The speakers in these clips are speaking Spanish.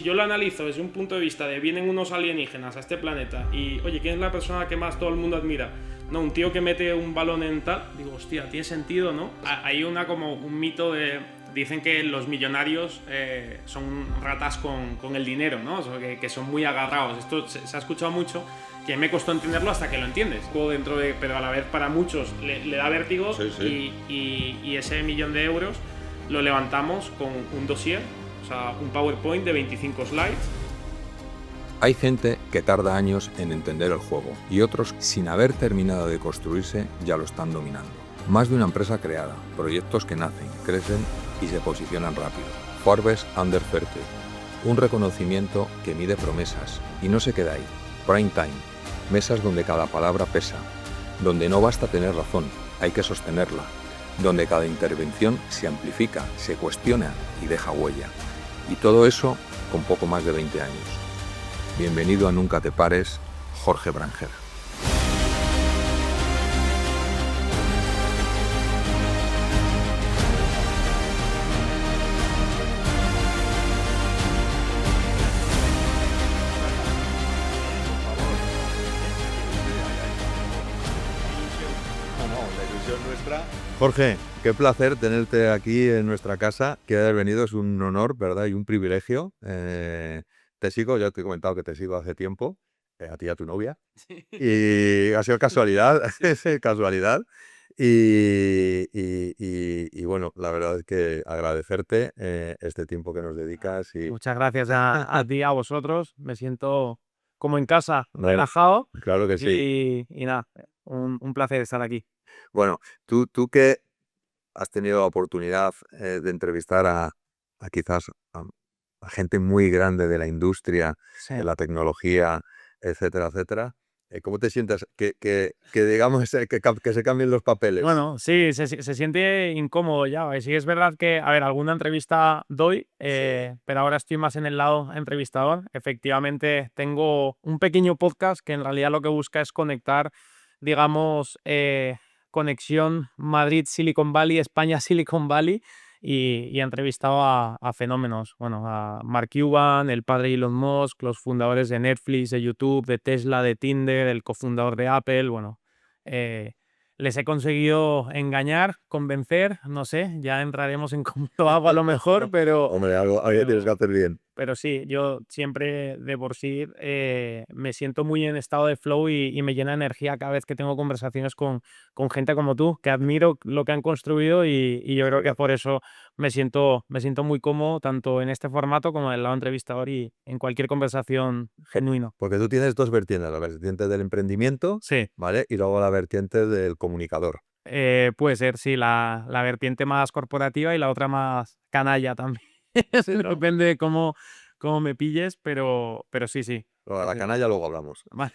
Yo lo analizo desde un punto de vista de vienen unos alienígenas a este planeta y, oye, ¿quién es la persona que más todo el mundo admira? No, un tío que mete un balón en tal. Digo, hostia, tiene sentido, ¿no? Hay como un mito de... Dicen que los millonarios son ratas con el dinero, ¿no? O sea, que son muy agarrados. Esto se ha escuchado mucho, que me costó entenderlo hasta que lo entiendes. Pero a la vez para muchos le da vértigo. Sí. Y ese 1.000.000 de euros lo levantamos con un dossier. O sea, un PowerPoint de 25 slides. Hay gente que tarda años en entender el juego y otros, sin haber terminado de construirse, ya lo están dominando. Más de una empresa creada, proyectos que nacen, crecen y se posicionan rápido. Forbes Under 30, un reconocimiento que mide promesas y no se queda ahí. Prime Time, mesas donde cada palabra pesa, donde no basta tener razón, hay que sostenerla, donde cada intervención se amplifica, se cuestiona y deja huella. Y todo eso con poco más de 20 años. Bienvenido a Nunca te pares, Jorge Branger. Jorge, qué placer tenerte aquí en nuestra casa, que hayas venido, es un honor, ¿verdad? Y un privilegio. Te sigo, ya te he comentado que te sigo hace tiempo, a ti y a tu novia, y ha sido casualidad, casualidad. Y bueno, la verdad es que agradecerte este tiempo que nos dedicas. Muchas gracias a ti, a vosotros. Me siento como en casa, Bueno, relajado. claro que sí. Y nada, un placer estar aquí. Bueno, tú que has tenido la oportunidad de entrevistar a quizás a gente muy grande de la industria, Sí. de la tecnología, etcétera, etcétera. ¿Cómo te sientes que digamos, que se cambien los papeles? Bueno, sí, se siente incómodo ya. Sí es verdad que, a ver, alguna entrevista doy, pero ahora estoy más en el lado entrevistador. Efectivamente, tengo un pequeño podcast que en realidad lo que busca es conectar, digamos, conexión Madrid-Silicon Valley, España-Silicon Valley, y he entrevistado a fenómenos. Bueno, a Mark Cuban, el padre de Elon Musk, los fundadores de Netflix, de YouTube, de Tesla, de Tinder, el cofundador de Apple, bueno... les he conseguido engañar, convencer, no sé, ya entraremos en cómo lo hago a lo mejor, pero... Hombre, algo tienes que hacer bien. Pero sí, yo siempre de por sí me siento muy en estado de flow y me llena de energía cada vez que tengo conversaciones con gente como tú, que admiro lo que han construido y yo creo que por eso me siento muy cómodo tanto en este formato como en el lado entrevistador y en cualquier conversación genuino. Porque tú tienes dos vertientes, la vertiente del emprendimiento, Sí. ¿vale? Y luego la vertiente del comunicador. Puede ser, sí, la vertiente más corporativa y la otra más canalla también. Depende de cómo me pilles, pero sí, sí. Luego, la canalla luego hablamos. Vale.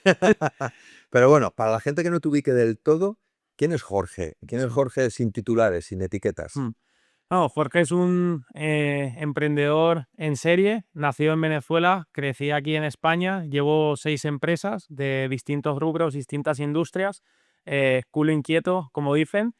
Pero bueno, para la gente que no te ubique del todo, ¿quién es Jorge? ¿Quién es Jorge sin titulares, sin etiquetas? No, Jorge es un emprendedor en serie, nació en Venezuela, crecí aquí en España, llevo 6 empresas de distintos rubros, distintas industrias, culo inquieto, como dicen,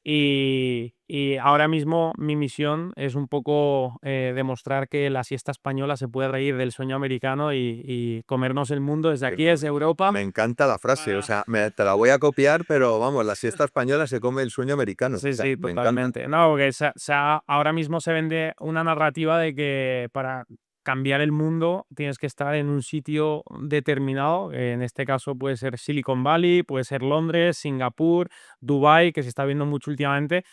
y ahora mismo mi misión es un poco demostrar que la siesta española se puede reír del sueño americano y comernos el mundo desde aquí, desde Europa. Me encanta la frase, o sea, te la voy a copiar, pero vamos, la siesta española se come el sueño americano. Sí, O sea, sí, me totalmente. No, porque ahora mismo se vende una narrativa de que para cambiar el mundo tienes que estar en un sitio determinado. En este caso puede ser Silicon Valley, puede ser Londres, Singapur, Dubái, que se está viendo mucho últimamente.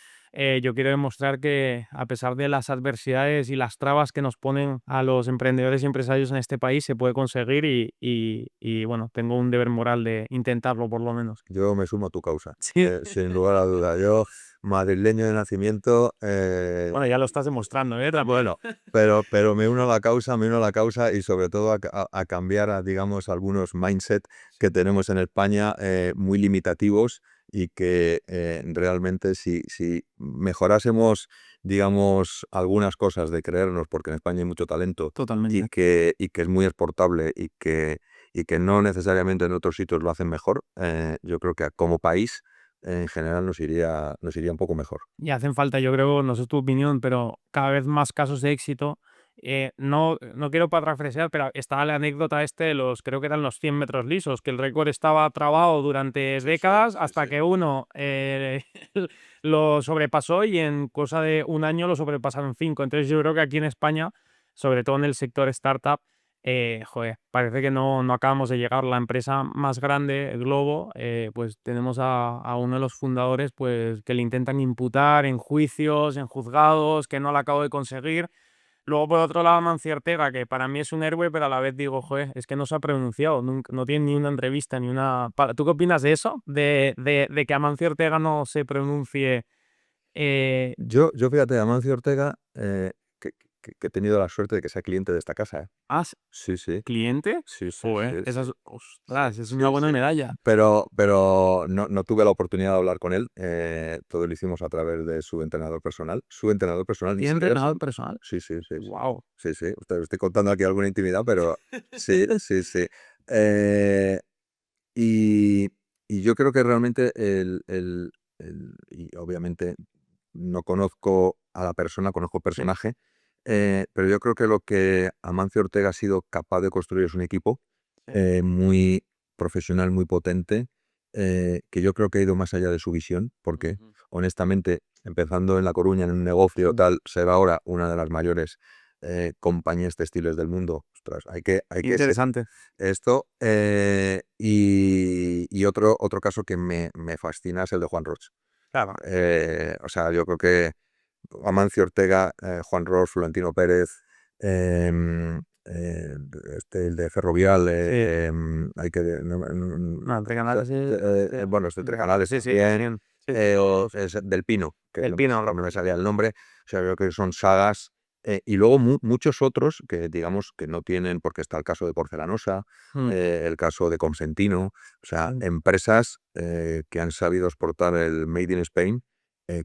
Yo quiero demostrar que a pesar de las adversidades y las trabas que nos ponen a los emprendedores y empresarios en este país, se puede conseguir y bueno, tengo un deber moral de intentarlo por lo menos. Yo me sumo a tu causa, Sí. sin lugar a duda. Yo, madrileño de nacimiento... Bueno, ya lo estás demostrando, ¿eh? Bueno, pero me uno a la causa y sobre todo a cambiar, digamos, algunos mindset que tenemos en España muy limitativos y que realmente si mejorásemos, digamos, algunas cosas de creernos, porque en España hay mucho talento Totalmente. y que es muy exportable y que no necesariamente en otros sitios lo hacen mejor, yo creo que como país en general nos iría un poco mejor. Y hacen falta, yo creo, no sé tu opinión, pero cada vez más casos de éxito no quiero parafrasear, pero estaba la anécdota de creo que eran los 100 metros lisos, que el récord estaba trabado durante décadas hasta que uno lo sobrepasó y en cosa de un año lo sobrepasaron 5. Entonces yo creo que aquí en España, sobre todo en el sector startup, joder, parece que no acabamos de llegar. La empresa más grande, Globo, pues tenemos a uno de los fundadores pues que le intentan imputar en juicios, en juzgados, que no la acabo de conseguir. Luego, por otro lado, Amancio Ortega, que para mí es un héroe, pero a la vez digo, joder, es que no se ha pronunciado, no tiene ni una entrevista, ni una... ¿Tú qué opinas de eso? De que Amancio Ortega no se pronuncie. Eh, Yo fíjate, Amancio Ortega, que he tenido la suerte de que sea cliente de esta casa, ¿eh? ¿Ah, Sí, sí, cliente? sí, sí, Joder, sí, esa sí. es, Sí, ostras, es una sí, buena sí. medalla. Pero no tuve la oportunidad de hablar con él. Todo lo hicimos a través de su entrenador personal. Su entrenador personal ni ¿Tiene siquiera entrenador personal? Sí, sí, sí, sí. Wow. Sí, sí. Estoy contando aquí alguna intimidad, pero sí, sí, sí. Eh, y, y yo creo que realmente y obviamente no conozco a la persona, conozco el Sí. personaje, pero yo creo que lo que Amancio Ortega ha sido capaz de construir es un equipo Sí. muy profesional, muy potente, que yo creo que ha ido más allá de su visión, porque Ujú. honestamente, empezando en La Coruña, en un negocio tal, ser ahora una de las mayores compañías textiles del mundo. Ostras, hay que ser Interesante. esto. Y otro caso que me fascina es el de Juan Roch. Claro. O sea, yo creo que Amancio Ortega, Juan Ros, Florentino Pérez, em, eh, el de Ferrovial, Sí. hay que... No, entre canales bueno, es de Tres Canales sí, sí, también, también. Sí. es del Pino, que El no, Pino. no me salía el nombre. O sea, creo que son sagas. Y luego muchos otros que digamos que no tienen, porque está el caso de Porcelanosa, Mm. el caso de Consentino, o sea, Mm. empresas que han sabido exportar el Made in Spain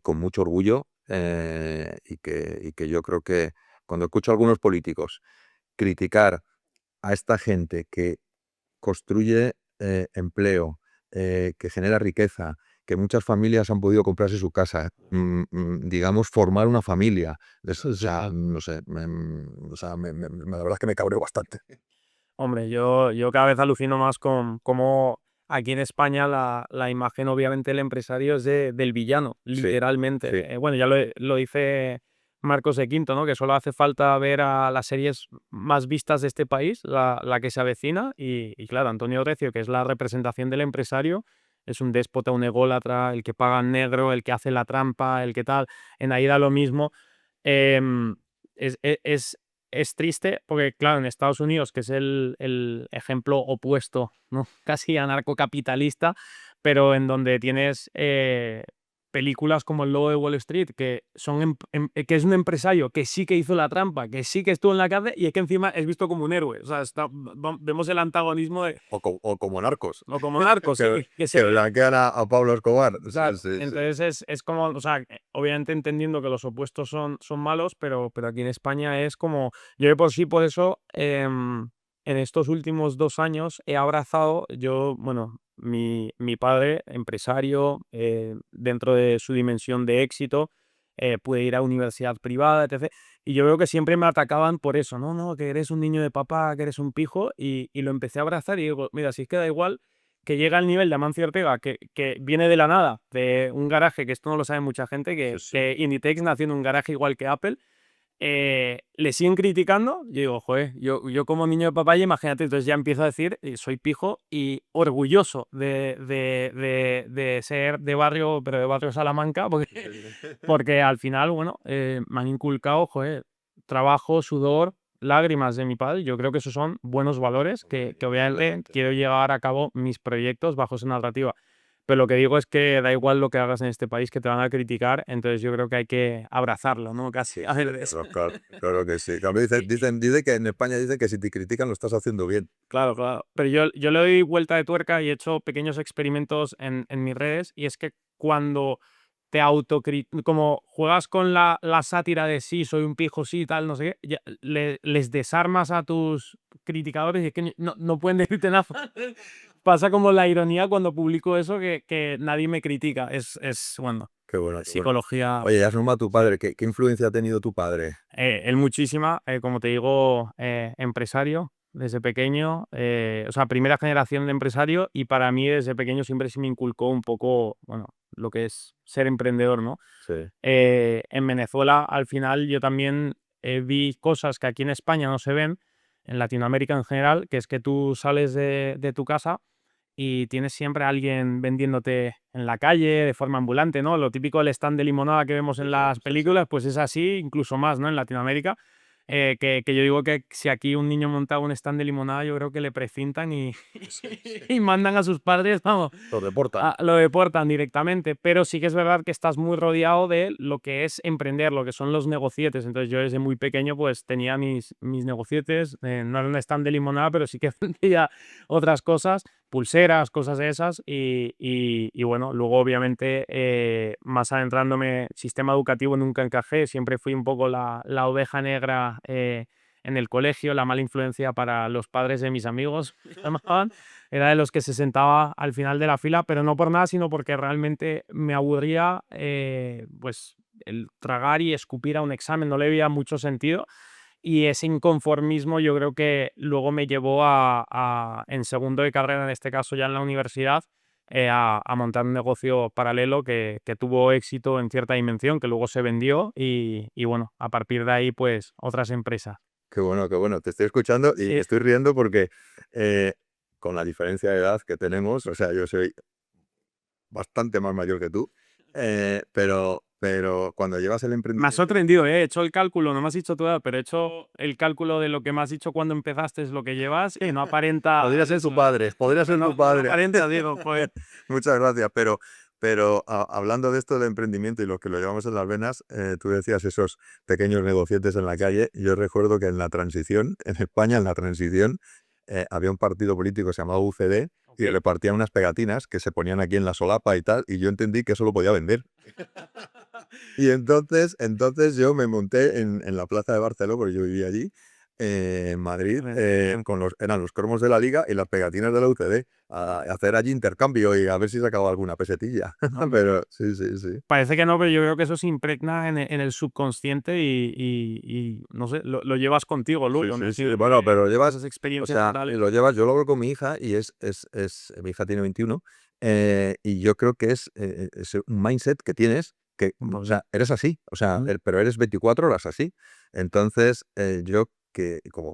con mucho orgullo, y que yo creo que cuando escucho a algunos políticos criticar a esta gente que construye empleo, que genera riqueza, que muchas familias han podido comprarse su casa, digamos, formar una familia. Eso, o sea, no sé, o sea, la verdad es que me cabreo bastante. Hombre, yo cada vez alucino más con cómo aquí en España la imagen, obviamente, del empresario es del villano, Sí, literalmente. sí. Bueno, ya lo dice Marcos de Quinto, ¿no? Que solo hace falta ver a las series más vistas de este país, la que se avecina, y claro, Antonio Recio, que es la representación del empresario, es un déspota, un ególatra, el que paga en negro, el que hace la trampa, el que tal. En Aida lo mismo. Em, es triste porque, claro, en Estados Unidos, que es el ejemplo opuesto, ¿no? Casi anarcocapitalista, pero en donde tienes películas como El Lobo de Wall Street, que, que es un empresario que sí que hizo la trampa, que sí que estuvo en la cárcel y es que encima es visto como un héroe. O sea, vemos el antagonismo de... O como Narcos, O como Narcos, que, sí, que que se, blanquean a Pablo Escobar. Sí, Claro, sí, sí. entonces es como, o sea, obviamente entendiendo que los opuestos son malos, pero aquí en España es como, yo de por sí, por eso, en estos últimos 2 años he abrazado, bueno, mi padre, empresario, dentro de su dimensión de éxito, pude ir a universidad privada, etc. Y yo veo que siempre me atacaban por eso, no, que eres un niño de papá, que eres un pijo, y lo empecé a abrazar y digo, mira, si es que da igual que llega al nivel de Amancio Ortega, que viene de la nada, de un garaje, que esto no lo sabe mucha gente, Sí, sí. que Inditex nació en un garaje igual que Apple, le siguen criticando. Yo digo, joder, yo como niño de papaya, imagínate, entonces ya empiezo a decir, soy pijo y orgulloso de ser de barrio, pero de barrio Salamanca, porque al final, bueno, me han inculcado, joder, trabajo, sudor, lágrimas de mi padre. Yo creo que esos son buenos valores Hombre, que obviamente indudablemente. quiero llevar a cabo mis proyectos bajo esa narrativa. Pero lo que digo es que da igual lo que hagas en este país, que te van a criticar, entonces yo creo que hay que abrazarlo, ¿no? Casi, a ver, Claro, claro, claro que sí. Claro, dice que en España dicen que si te critican lo estás haciendo bien. Claro, claro. Pero yo le doy vuelta de tuerca y he hecho pequeños experimentos en mis redes, y es que cuando te como juegas con la sátira de sí, soy un pijo, sí, tal, no sé qué, les desarmas a tus criticadores y es que no pueden decirte nada. Pasa como la ironía cuando publico eso, que nadie me critica. Bueno. Qué bueno, qué bueno. psicología. Oye, ya has nombrado a tu padre. ¿Qué influencia ha tenido tu padre? Él muchísima, como te digo, empresario desde pequeño, o sea, primera generación de empresario, y para mí desde pequeño siempre se me inculcó un poco, bueno, lo que es ser emprendedor, ¿no? Sí. En Venezuela, al final, yo también vi cosas que aquí en España no se ven, en Latinoamérica en general, que es que tú sales de tu casa y tienes siempre a alguien vendiéndote en la calle de forma ambulante, ¿no? Lo típico del stand de limonada que vemos en las películas, pues es así, incluso más, ¿no? En Latinoamérica. Que yo digo que si aquí un niño monta un stand de limonada, yo creo que le precintan y, y mandan a sus padres, vamos, Lo deportan. lo deportan directamente. Pero sí que es verdad que estás muy rodeado de lo que es emprender, lo que son los negocietes. Entonces yo desde muy pequeño pues tenía mis negocietes, no era un stand de limonada, pero sí que vendía otras cosas, pulseras, cosas de esas, y bueno, luego obviamente más adentrándome, sistema educativo nunca encajé, siempre fui un poco la oveja negra en el colegio, la mala influencia para los padres de mis amigos, me llamaban. Era de los que se sentaba al final de la fila, pero no por nada, sino porque realmente me aburría pues el tragar y escupir a un examen, no le veía mucho sentido. Y ese inconformismo yo creo que luego me llevó en segundo de carrera, en este caso ya en la universidad, a montar un negocio paralelo que tuvo éxito en cierta dimensión, que luego se vendió y bueno, a partir de ahí pues otras empresas. Qué bueno, qué bueno. Te estoy escuchando y Sí, estoy riendo porque con la diferencia de edad que tenemos, o sea, yo soy bastante más mayor que tú, pero cuando llevas el me ha emprendimiento... sorprendido, he hecho el cálculo, no me has dicho tu edad, pero he hecho el cálculo de lo que me has dicho cuando empezaste, es lo que llevas, y no aparenta... Podría ser tu padre, podría ser No, tu padre. no aparenta, digo, pues... Muchas gracias, pero hablando de esto del emprendimiento y lo que lo llevamos en las venas, tú decías esos pequeños negocietes en la calle. Yo recuerdo que en la transición, en España, en la transición, había un partido político que se llamaba UCD y Ok. repartían unas pegatinas que se ponían aquí en la solapa y tal, y yo entendí que eso lo podía vender. Y entonces yo me monté en la plaza de Barcelona, porque yo vivía allí, en Madrid, eran los cromos de la Liga y las pegatinas de la UCD, a hacer allí intercambio y a ver si sacaba alguna pesetilla. Pero sí, sí, sí. Parece que no, pero yo creo que eso se impregna en el subconsciente y no sé, lo llevas contigo luego, ¿no? Sí, sí. Bueno, pero lo llevas, Esas o experiencias sea, orales. lo llevas, yo lo veo con mi hija y mi hija tiene 21, y yo creo que es un mindset que tienes, que, o Pues sí. sea, eres así, o sea, Ujú. pero eres 24 horas así. Entonces, yo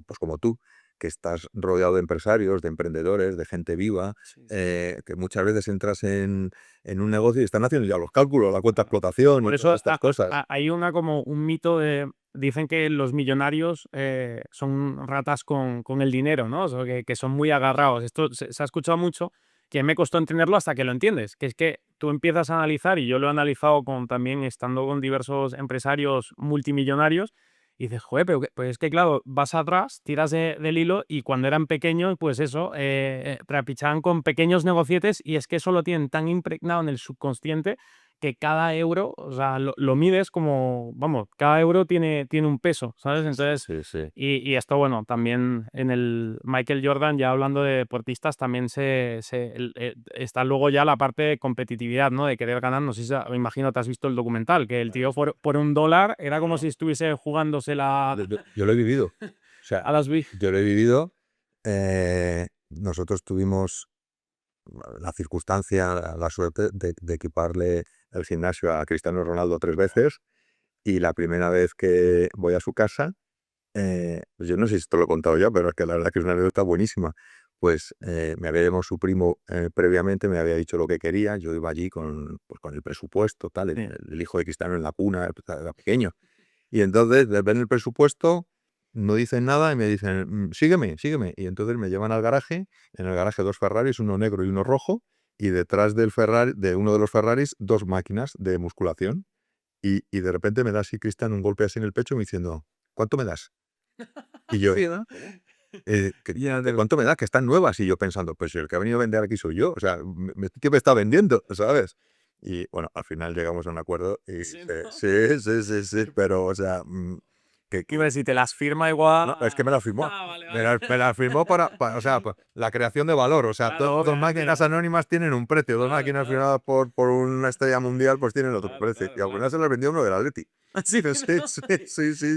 pues como tú, que estás rodeado de empresarios, de emprendedores, de gente viva, Sí, sí. que muchas veces entras en un negocio y están haciendo ya los cálculos, la cuenta de explotación Por y todas eso estas cosas. hay como un mito de... Dicen que los millonarios son ratas con el dinero, ¿no? O sea, que son muy agarrados. Esto se ha escuchado mucho, que me costó entenderlo hasta que lo entiendes. Que es que tú empiezas a analizar, y yo lo he analizado también estando con diversos empresarios multimillonarios, y dices, joder, pero pues es que claro, vas atrás, tiras del hilo, y cuando eran pequeños, pues eso, trapichaban con pequeños negocietes, y es que eso lo tienen tan impregnado en el subconsciente que cada euro, o sea, lo mides como, vamos, cada euro tiene un peso, ¿sabes? Entonces, Sí, sí. y esto, bueno, también en el Michael Jordan, ya hablando de deportistas, también está luego ya la parte de competitividad, ¿no? De querer ganar, no sé si, me imagino te has visto el documental, que el tío por $1 era como si estuviese jugándosela Yo lo he vivido. O sea, a las big. yo lo he vivido. Nosotros tuvimos la circunstancia, la suerte de equiparle el gimnasio a Cristiano Ronaldo 3 veces, y la primera vez que voy a su casa, pues yo no sé si esto lo he contado ya, pero es que la verdad que es una anécdota buenísima. Pues me había llamado su primo previamente, me había dicho lo que quería, yo iba allí pues, con el presupuesto, tal, Sí. el hijo de Cristiano en la cuna, era pequeño. Y entonces ven el presupuesto, no dicen nada y me dicen, sígueme, sígueme. Y entonces me llevan al garaje, en el garaje 2 Ferraris, uno negro y uno rojo, y detrás de uno de los Ferraris, 2 máquinas de musculación. Y de repente me da así Cristian un golpe así en el pecho, me diciendo, ¿cuánto me das? Y yo, Sí, ¿no? Ya ¿de cuánto me das? Que están nuevas. Y yo pensando, pues si el que ha venido a vender aquí soy yo. O sea, ¿qué me está vendiendo? ¿Sabes? Y bueno, al final llegamos a un acuerdo y Sí, sí, ¿no? sí, sí, sí, sí, pero o sea, Hombre, si te las firma igual... No, es que me la firmó. Vale, Me la firmó o sea, la creación de valor. O sea, Claro, dos máquinas anónimas tienen un precio. Dos máquinas firmadas por una estrella mundial pues tienen otro precio. Y al final se las vendió uno del Atleti. Sí,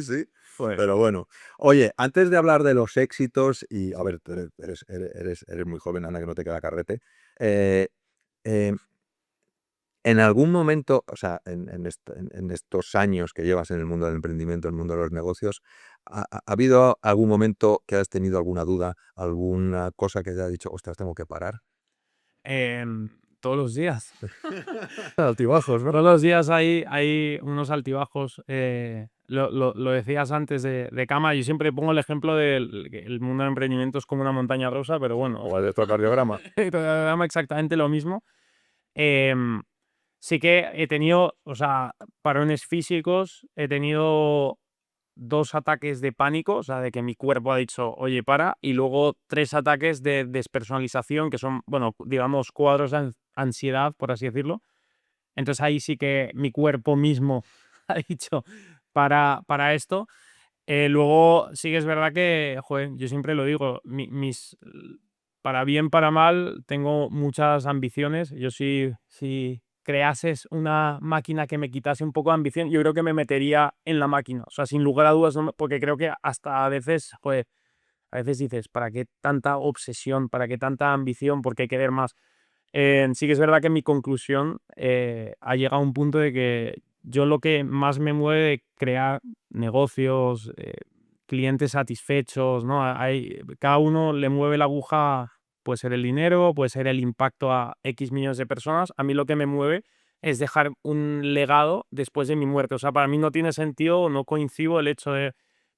Sí. Pues, Pero bueno. Oye, antes de hablar de los éxitos, y a ver, eres muy joven, Ana, que no te queda carrete. eh, eh, en algún momento, o sea, en estos años que llevas en el mundo del emprendimiento, en el mundo de los negocios, ¿ha habido algún momento que has tenido alguna duda, alguna cosa que te ha dicho, ostras, tengo que parar? todos los días. Altibajos, ¿no? Todos los días hay unos altibajos. Lo decías antes de cama. Yo siempre pongo el ejemplo del que el mundo del emprendimiento es como una montaña rusa, pero bueno, O el electrocardiograma. exactamente lo mismo. Em, sí que he tenido, o sea, parones físicos, he tenido 2 ataques de pánico, o sea, de que mi cuerpo ha dicho, oye, para, y luego 3 ataques de despersonalización, que son, bueno, digamos, cuadros de ansiedad, por así decirlo. Entonces ahí sí que mi cuerpo mismo ha dicho para esto. Luego sí que es verdad que, joder, yo siempre lo digo, para bien, para mal, tengo muchas ambiciones. Yo si creases una máquina que me quitase un poco de ambición, yo creo que me metería en la máquina. O sea, sin lugar a dudas, porque creo que hasta a veces, joder, a veces dices, ¿para qué tanta obsesión? ¿Para qué tanta ambición? ¿Por qué querer más? Sí que es verdad que mi conclusión ha llegado a un punto de que yo lo que más me mueve de crear negocios, clientes satisfechos, ¿no? Cada uno le mueve la aguja, puede ser el dinero, puede ser el impacto a X millones de personas. A mí lo que me mueve es dejar un legado después de mi muerte. O sea, para mí no tiene sentido, no coincido el hecho de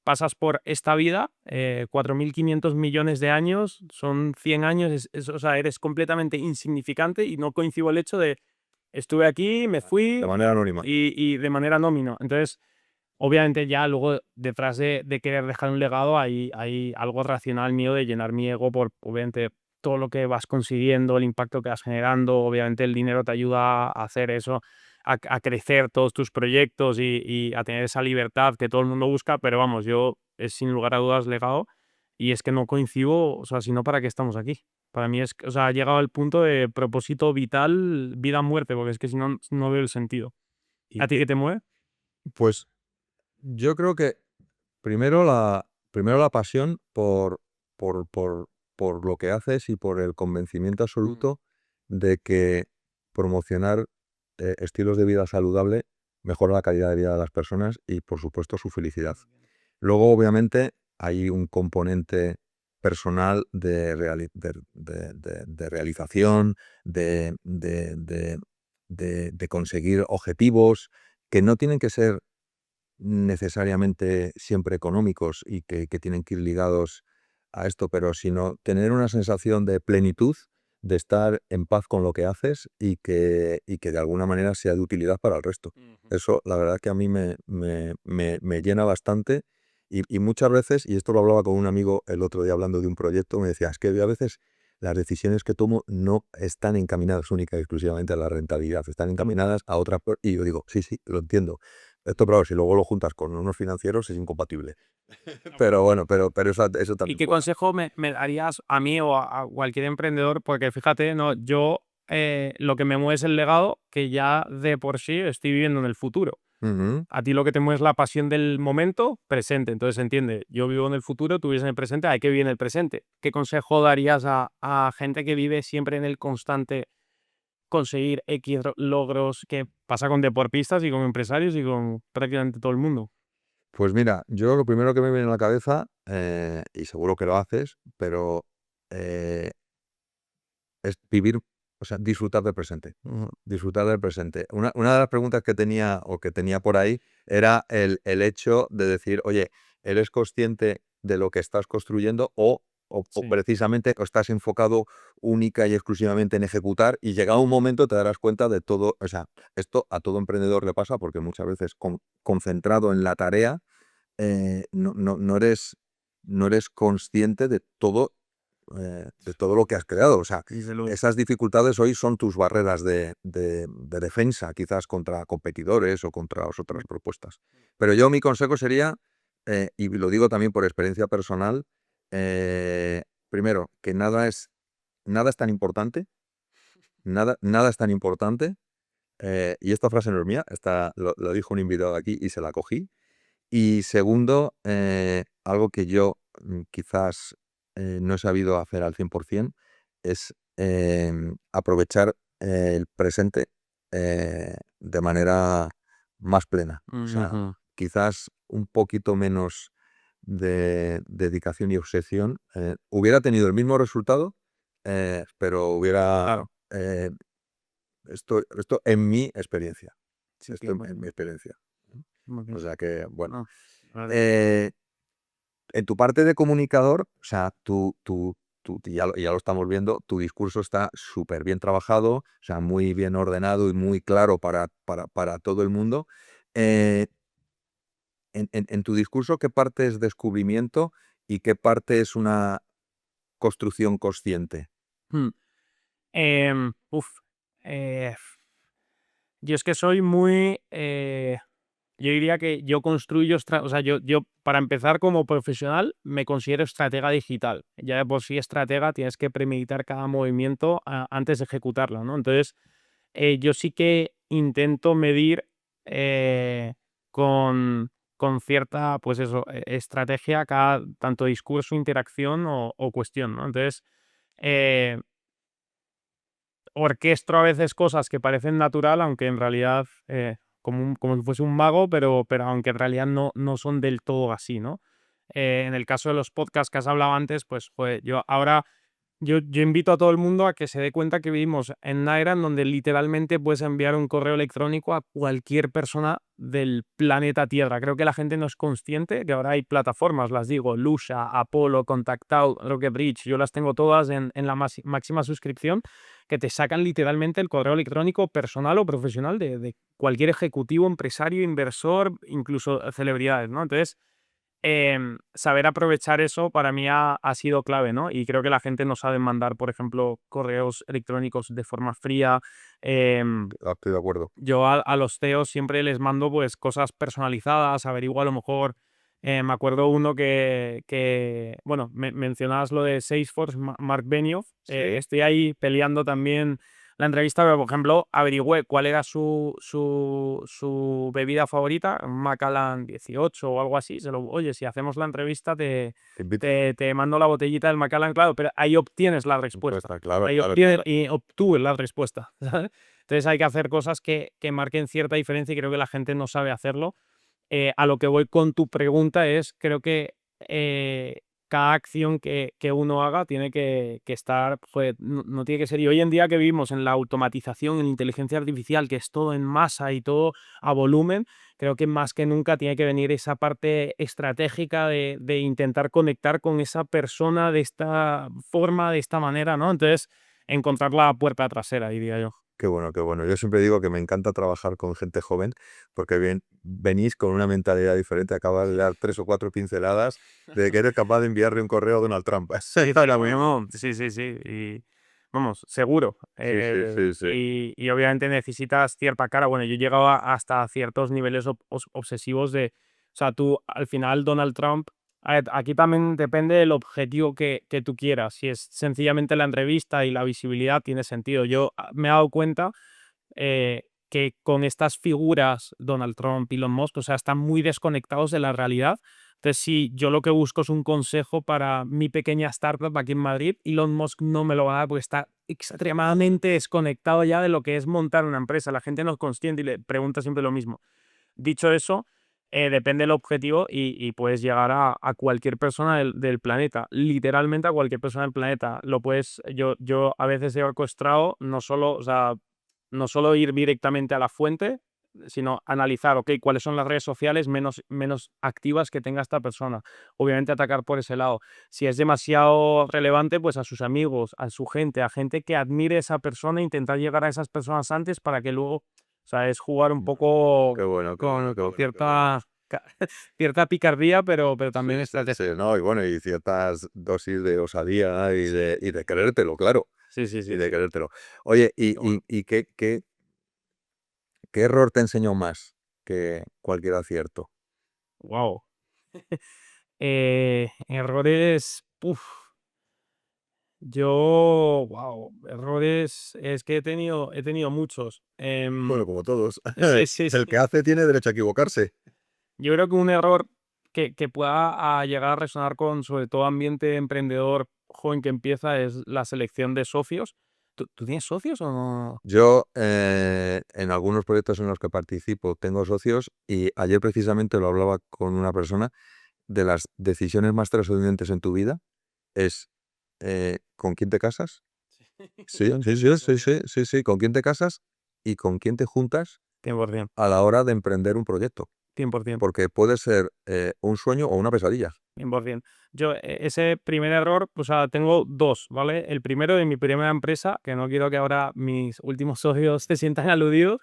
pasas por esta vida, 4.500 millones de años, son 100 años, o sea, eres completamente insignificante y no coincido el hecho de estuve aquí, me fui De manera anónima. y de manera anónima. Entonces, obviamente ya luego detrás de querer dejar un legado hay algo racional mío de llenar mi ego por, obviamente, todo lo que vas consiguiendo, el impacto que vas generando, obviamente el dinero te ayuda a hacer eso, a crecer todos tus proyectos y a tener esa libertad que todo el mundo busca, pero vamos, yo es sin lugar a dudas legado y es que no coincido, o sea, si no, ¿para qué estamos aquí? Para mí es, o sea, ha llegado el punto de propósito vital, vida-muerte, porque es que si no, no veo el sentido. Y, ¿A ti qué te mueve? pues yo creo que primero la pasión por, por, por lo que haces y por el convencimiento absoluto de que promocionar estilos de vida saludable mejora la calidad de vida de las personas y, por supuesto, su felicidad. Luego, obviamente, hay un componente personal de realización, de conseguir objetivos que no tienen que ser necesariamente siempre económicos y que tienen que ir ligados a esto, pero sino tener una sensación de plenitud, de estar en paz con lo que haces y que de alguna manera sea de utilidad para el resto. Eso, la verdad que a mí me llena bastante y muchas veces, y esto lo hablaba con un amigo el otro día hablando de un proyecto, me decía, es que a veces las decisiones que tomo no están encaminadas única y exclusivamente a la rentabilidad, están encaminadas a otra... Y yo digo, sí, lo entiendo. Esto, claro, si luego lo juntas con unos financieros es incompatible. Pero bueno, pero eso ¿Y también qué juega. consejo me darías a mí o a cualquier emprendedor? Porque fíjate, no, yo lo que me mueve es el legado que ya de por sí estoy viviendo en el futuro. Ujú. A ti lo que te mueve es la pasión del momento presente. Entonces, se entiende, yo vivo en el futuro, tú vives en el presente, hay que vivir en el presente. ¿Qué consejo darías a gente que vive siempre en el constante conseguir X logros que pasa con deportistas y con empresarios y con prácticamente todo el mundo? Pues mira, yo lo primero que me viene a la cabeza, y seguro que lo haces, pero eh, es vivir, o sea, disfrutar del presente. Disfrutar del presente. Una de las preguntas que tenía por ahí era el hecho de decir, oye, ¿eres consciente de lo que estás construyendo o Sí. precisamente estás enfocado única y exclusivamente en ejecutar y llegado un momento te darás cuenta de todo? O sea, esto a todo emprendedor le pasa porque muchas veces concentrado en la tarea, no eres consciente de todo lo que has creado. O sea, Desde luego. esas dificultades hoy son tus barreras de defensa, quizás contra competidores o contra otras propuestas. Pero yo mi consejo sería y lo digo también por experiencia personal, eh, primero, que nada es tan importante, nada es tan importante, y esta frase no es mía, lo dijo un invitado aquí y se la cogí. Y segundo, algo que yo quizás no he sabido hacer al 100% es aprovechar el presente de manera más plena. O sea, Ujú. quizás un poquito menos de dedicación y obsesión. Hubiera tenido el mismo resultado, pero hubiera... Claro. esto en mi experiencia. Sí, Esto que en mi experiencia. muy O bien. sea que, bueno. No, vale. Eh, en tu parte de comunicador, o sea, ya lo estamos viendo, tu discurso está súper bien trabajado, o sea, muy bien ordenado y muy claro para todo el mundo. Eh, en tu discurso, ¿qué parte es descubrimiento y qué parte es una construcción consciente? Mm. Uf. eh, yo es que soy muy... yo diría que yo construyo, o sea, yo para empezar como profesional me considero estratega digital. Ya de por sí estratega tienes que premeditar cada movimiento antes de ejecutarlo, ¿no? Entonces, yo sí que intento medir eh, con cierta, pues eso, estrategia cada tanto discurso, interacción o cuestión, ¿no? Entonces, eh, orquestro a veces cosas que parecen natural, aunque en realidad, como si fuese un mago, pero aunque en realidad no son del todo así, ¿no? En el caso de los podcasts que has hablado antes, pues yo ahora yo invito a todo el mundo a que se dé cuenta que vivimos en una era en donde literalmente puedes enviar un correo electrónico a cualquier persona del planeta Tierra. Creo que la gente no es consciente que ahora hay plataformas, las digo, Lusha, Apollo, Contactout, Rocket Bridge, yo las tengo todas en la máxima suscripción, que te sacan literalmente el correo electrónico personal o profesional de cualquier ejecutivo, empresario, inversor, incluso celebridades, ¿no? Entonces, saber aprovechar eso para mí ha sido clave, ¿no? Y creo que la gente no sabe mandar, por ejemplo, correos electrónicos de forma fría. Estoy de acuerdo. Yo a los CEOs siempre les mando pues cosas personalizadas, averiguo a lo mejor, me acuerdo uno bueno, mencionabas lo de Salesforce, Mark Benioff, Sí. estoy ahí peleando también la entrevista, pero por ejemplo, averigüé cuál era su bebida favorita, un Macallan 18 o algo así, oye, si hacemos la entrevista Te invito. te mando la botellita del Macallan, claro, pero ahí obtienes la respuesta, Respuesta, claro, ahí claro. obtienes y obtuve la respuesta, ¿sabes? Entonces hay que hacer cosas que marquen cierta diferencia y creo que la gente no sabe hacerlo. A lo que voy con tu pregunta es, creo que cada acción que uno haga tiene que estar, pues, no tiene que ser. Y hoy en día que vivimos en la automatización, en la inteligencia artificial, que es todo en masa y todo a volumen, creo que más que nunca tiene que venir esa parte estratégica de intentar conectar con esa persona de esta forma, de esta manera, ¿no? Entonces, encontrar la puerta trasera, diría yo. Qué bueno, qué bueno. Yo siempre digo que me encanta trabajar con gente joven porque venís con una mentalidad diferente. Acabas de dar 3 o 4 pinceladas de que eres capaz de enviarle un correo a Donald Trump. Sí, ahora mismo, sí, sí, sí. Y vamos, seguro. Sí, sí, sí, sí. Y obviamente necesitas cierta cara. Bueno, yo he llegado hasta ciertos niveles obsesivos de. O sea, tú al final, Donald Trump. A ver, aquí también depende del objetivo que tú quieras. Si es sencillamente la entrevista y la visibilidad, tiene sentido. Yo me he dado cuenta que con estas figuras, Donald Trump, Elon Musk, o sea, están muy desconectados de la realidad. Entonces, si yo lo que busco es un consejo para mi pequeña startup aquí en Madrid, Elon Musk no me lo va a dar porque está extremadamente desconectado ya de lo que es montar una empresa. La gente no es consciente y le pregunta siempre lo mismo. Dicho eso, depende del objetivo y puedes llegar a cualquier persona del planeta, literalmente a cualquier persona del planeta. Yo a veces he orquestado no solo, o sea, no solo ir directamente a la fuente, sino analizar, ok, cuáles son las redes sociales menos activas que tenga esta persona. Obviamente atacar por ese lado. Si es demasiado relevante, pues a sus amigos, a su gente, a gente que admire a esa persona, intentar llegar a esas personas antes para que luego, o sea, es jugar un poco Qué bueno, qué bueno, con qué bueno, qué bueno. cierta, cierta picardía, pero Sí, también sí, estrategia. sí, no, y bueno, y ciertas dosis de osadía y de querértelo, claro, Sí, sí, y sí, de sí. querértelo. Oye, ¿y, Qué y, bueno. y qué error te enseñó más que cualquier acierto? Wow. Errores, wow, errores, es que he tenido muchos. Bueno, como todos. Sí, sí, El sí. que hace tiene derecho a equivocarse. Yo creo que un error que pueda llegar a resonar con, sobre todo, ambiente emprendedor joven que empieza es la selección de socios. ¿Tú tienes socios o no? Yo, en algunos proyectos en los que participo, tengo socios y ayer precisamente lo hablaba con una persona de las decisiones más trascendentes en tu vida es ¿con quién te casas? Sí, sí, sí, sí, sí, sí, sí, ¿con quién te casas y con quién te juntas 100%, a la hora de emprender un proyecto? 100%. Porque puede ser un sueño o una pesadilla. 100%. Yo, ese primer error, o sea, tengo dos, ¿vale? El primero de mi primera empresa, que no quiero que ahora mis últimos socios se sientan aludidos,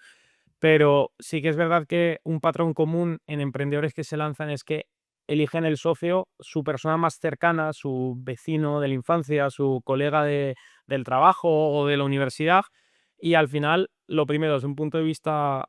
pero sí que es verdad que un patrón común en emprendedores que se lanzan es que eligen el socio, su persona más cercana, su vecino de la infancia, su colega del trabajo o de la universidad, y al final, lo primero, desde un punto de vista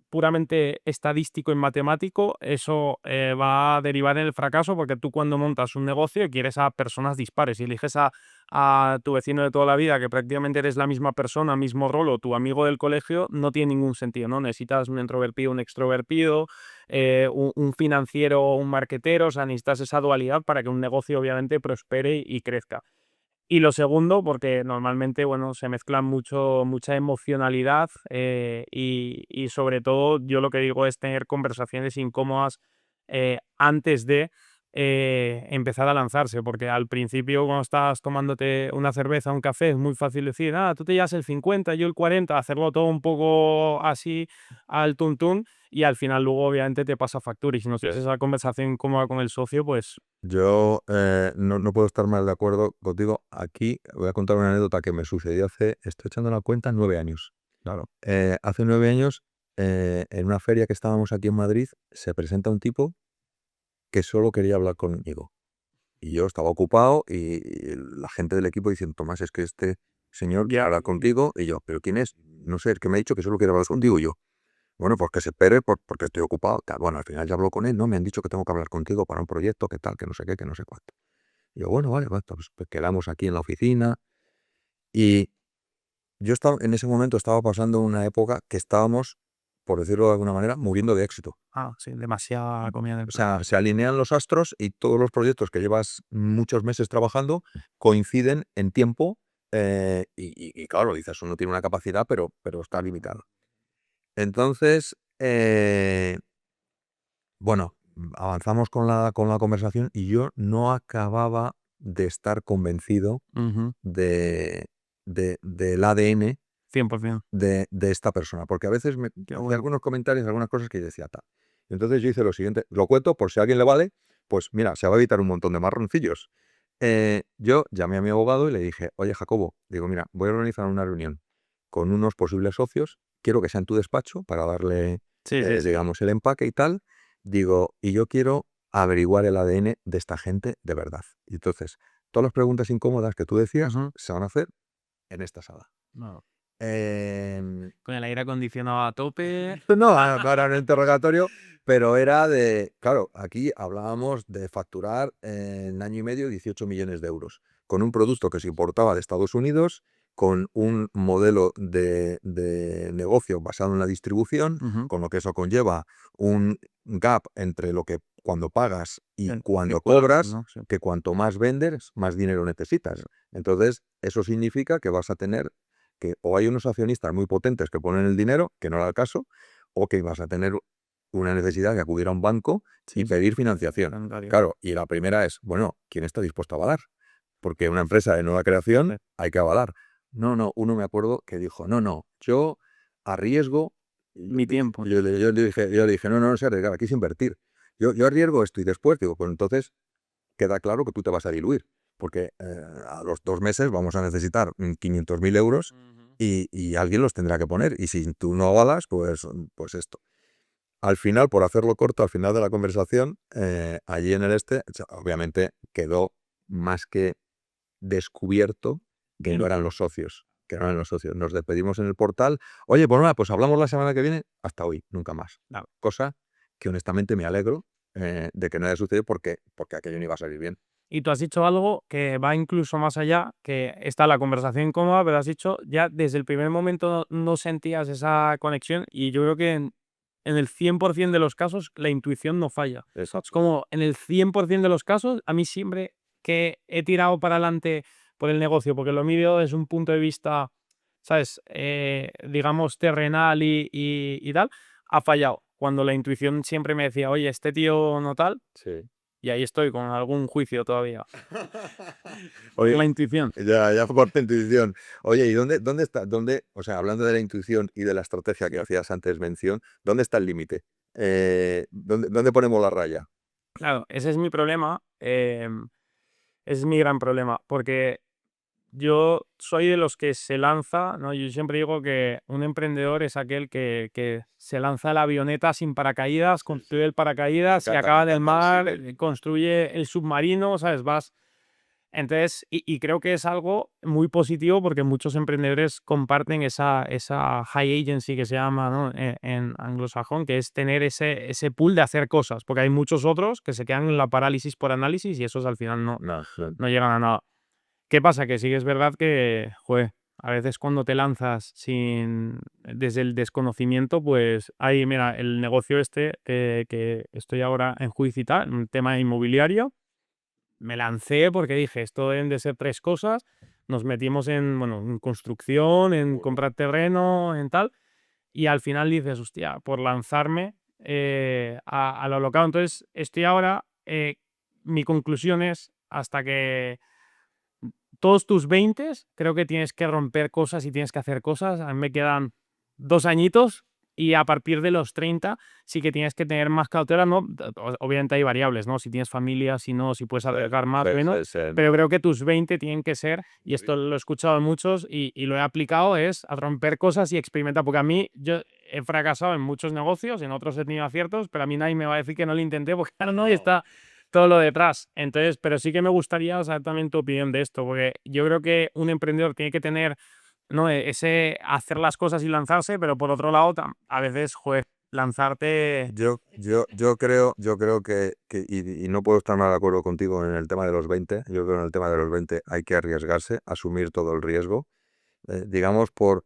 puramente estadístico y matemático, eso va a derivar en el fracaso, porque tú cuando montas un negocio quieres a personas dispares y eliges a tu vecino de toda la vida, que prácticamente eres la misma persona, mismo rol, o tu amigo del colegio, no tiene ningún sentido, ¿no? Necesitas un introvertido, un extrovertido, un financiero o un marketero, o sea, necesitas esa dualidad para que un negocio obviamente prospere y crezca. Y lo segundo, porque normalmente, bueno, se mezclan mucha emocionalidad, y sobre todo yo lo que digo es tener conversaciones incómodas antes de empezar a lanzarse, porque al principio cuando estás tomándote una cerveza, un café, es muy fácil decir, tú te llevas el 50, yo el 40, hacerlo todo un poco así al tuntún, y al final luego obviamente te pasa factura, y si no tienes esa conversación incómoda con el socio, pues Yo no puedo estar más de acuerdo contigo. Aquí voy a contar una anécdota que me sucedió estoy echando la cuenta, 9 años. claro. Hace 9 años, en una feria que estábamos aquí en Madrid, se presenta un tipo que solo quería hablar conmigo. Y yo estaba ocupado y la gente del equipo diciendo, Tomás, es que este señor quiere hablar contigo. Y yo, ¿pero quién es? No sé, es que me ha dicho que solo quiere hablar contigo. Y yo, bueno, pues que se espere porque estoy ocupado. Tal. Bueno, al final ya hablo con él, ¿no? Me han dicho que tengo que hablar contigo para un proyecto, que tal, que no sé qué, que no sé cuánto. Y yo, bueno, vale, pues quedamos aquí en la oficina. Y yo estaba, en ese momento estaba pasando una época que estábamos, por decirlo de alguna manera, muriendo de éxito. Sí, demasiada comida en el O plato. sea, se alinean los astros y todos los proyectos que llevas muchos meses trabajando coinciden en tiempo. Y claro, dices, uno tiene una capacidad, pero está limitado. Entonces, bueno, avanzamos con la conversación y yo no acababa de estar convencido Ujú, del ADN 100%. de esta persona, porque a veces me Qué hacía bueno. algunos comentarios, algunas cosas que yo decía tal. Entonces yo hice lo siguiente, lo cuento por si a alguien le vale, pues mira, se va a evitar un montón de marroncillos. Yo llamé a mi abogado y le dije, oye Jacobo, digo, mira, voy a organizar una reunión con unos posibles socios, quiero que sea en tu despacho para darle, Sí, sí, sí. digamos, el empaque y tal. Digo, y yo quiero averiguar el ADN de esta gente de verdad. Y entonces, todas las preguntas incómodas que tú decías Ujú. se van a hacer en esta sala. No. Em, Con el aire acondicionado a tope. no, no era un interrogatorio, pero era de, claro, aquí hablábamos de facturar en año y medio 18 millones de euros, con un producto que se importaba de Estados Unidos, con un modelo de negocio basado en la distribución, Ujú. con lo que eso conlleva un gap entre lo que cuando pagas y Que cuando cuesta, cobras, ¿no? Sí. que cuanto más vendes, más dinero necesitas. Entonces, eso significa que vas a tener que o hay unos accionistas muy potentes que ponen el dinero, que no era el caso, o que vas a tener una necesidad de acudir a un banco y Sí, sí. pedir financiación. Sanitario. Claro, y la primera es, bueno, ¿quién está dispuesto a avalar? Porque una empresa de nueva creación Sí. hay que avalar. No, uno me acuerdo que dijo, no, yo arriesgo, Mi tiempo. yo le dije, no se arriesgar, aquí es invertir. Yo arriesgo esto y después digo, pues entonces queda claro que tú te vas a diluir, porque a los 2 meses vamos a necesitar 500.000 euros Ujú. y alguien los tendrá que poner. Y si tú no avalas, pues esto. Al final, por hacerlo corto, al final de la conversación, allí en el obviamente quedó más que descubierto que no eran los socios. Que no eran los socios. Nos despedimos en el portal. Oye, pues nada, pues hablamos la semana que viene. Hasta hoy, nunca más. Claro. Cosa que honestamente me alegro, de que no haya sucedido porque aquello no iba a salir bien. Y tú has dicho algo que va incluso más allá, que está la conversación incómoda, pero has dicho ya desde el primer momento no sentías esa conexión y yo creo que en el 100% de los casos la intuición no falla. Es como en el 100% de los casos, a mí siempre que he tirado para adelante por el negocio, porque lo mido desde un punto de vista, ¿sabes? Digamos, terrenal y tal, ha fallado. Cuando la intuición siempre me decía, oye, este tío no tal, Sí. y ahí estoy con algún juicio todavía. Oye, La intuición. ya por tu intuición. Oye, ¿y dónde está, o sea, hablando de la intuición y de la estrategia que hacías antes mención, ¿dónde está el límite? ¿Dónde ponemos la raya? Claro, ese es mi problema. Es mi gran problema, porque yo soy de los que se lanza, ¿no? Yo siempre digo que un emprendedor es aquel que se lanza a la avioneta sin paracaídas, construye el paracaídas, se acaba en el mar, construye el submarino, ¿sabes? Entonces, y creo que es algo muy positivo porque muchos emprendedores comparten esa high agency que se llama, ¿no? En anglosajón, que es tener ese pool de hacer cosas, porque hay muchos otros que se quedan en la parálisis por análisis y esos al final no llegan a nada. ¿Qué pasa? Que sí que es verdad que, joder, a veces cuando te lanzas desde el desconocimiento, pues hay, mira, el negocio que estoy ahora en juicio y tal, un tema inmobiliario. Me lancé porque dije, esto deben de ser 3 cosas. Nos metimos en construcción, en comprar terreno, en tal. Y al final dices, hostia, por lanzarme a lo locado. Entonces, estoy ahora, mi conclusión es, hasta que todos tus 20 creo que tienes que romper cosas y tienes que hacer cosas. A mí me quedan 2 añitos y a partir de los 30 sí que tienes que tener más cautela, ¿no? Obviamente hay variables, ¿no? Si tienes familia, si no, si puedes arriesgar más o menos. Pero creo que tus 20 tienen que ser, y esto lo he escuchado en muchos y lo he aplicado, es a romper cosas y experimentar. Porque a mí, yo he fracasado en muchos negocios, en otros he tenido aciertos, pero a mí nadie me va a decir que no lo intenté porque claro, no, y está todo lo detrás. Entonces, pero sí que me gustaría saber también tu opinión de esto, porque yo creo que un emprendedor tiene que tener, ¿no? Ese hacer las cosas y lanzarse, pero por otro lado, a veces, joder, lanzarte. Yo creo y no puedo estar más de acuerdo contigo en el tema de los 20. Yo creo que en el tema de los 20 hay que arriesgarse, asumir todo el riesgo, digamos, por,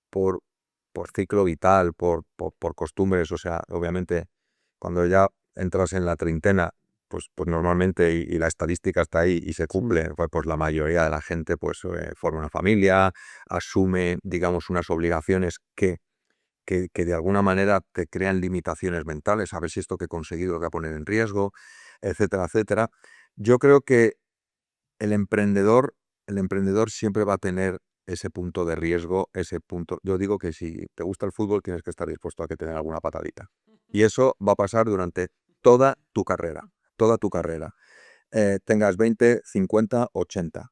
por ciclo vital, por costumbres. O sea, obviamente, cuando ya entras en la treintena, pues normalmente, y la estadística está ahí y se cumple, pues la mayoría de la gente pues forma una familia, asume, digamos, unas obligaciones que de alguna manera te crean limitaciones mentales, a ver si esto que he conseguido lo voy a poner en riesgo, etcétera, etcétera. Yo creo que el emprendedor, el emprendedor siempre va a tener ese punto de riesgo, ese punto. Yo digo que si te gusta el fútbol tienes que estar dispuesto a que tener alguna patadita. Y eso va a pasar durante toda tu carrera, toda tu carrera. Tengas 20, 50, 80.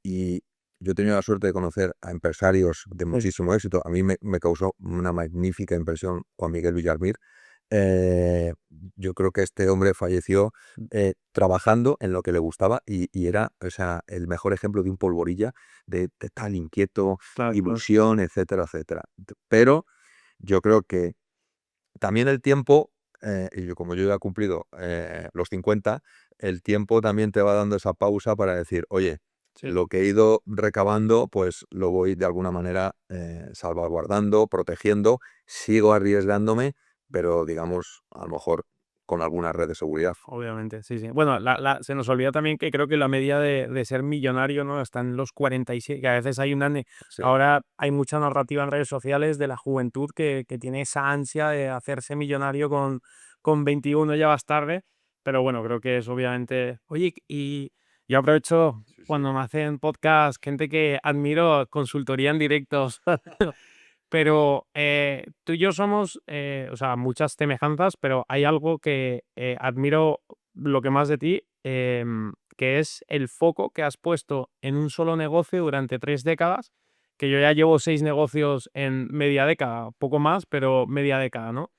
Y yo he tenido la suerte de conocer a empresarios de muchísimo éxito. A mí me causó una magnífica impresión Juan Miguel Villarmir. Eh, yo creo que este hombre falleció trabajando en lo que le gustaba y era, o sea, el mejor ejemplo de un polvorilla, de tal inquieto, ilusión, etcétera, etcétera. Pero yo creo que también el tiempo, como yo ya he cumplido los 50, el tiempo también te va dando esa pausa para decir, oye, lo que he ido recabando, pues lo voy de alguna manera salvaguardando, protegiendo, sigo arriesgándome, pero digamos, a lo mejor con alguna red de seguridad. Obviamente, sí, sí. Bueno, se nos olvida también que creo que la media de ser millonario, ¿no? Está en los 47, que a veces hay Sí. ahora hay mucha narrativa en redes sociales de la juventud que tiene esa ansia de hacerse millonario con 21, ya vas tarde, pero bueno, creo que es obviamente. Oye, y yo aprovecho cuando me hacen podcast, gente que admiro, consultoría en directos. Pero tú y yo somos, o sea, muchas semejanzas, pero hay algo que admiro lo que más de ti, que es el foco que has puesto en un solo negocio durante 3 décadas, que yo ya llevo 6 negocios en media década, poco más, pero media década, ¿no?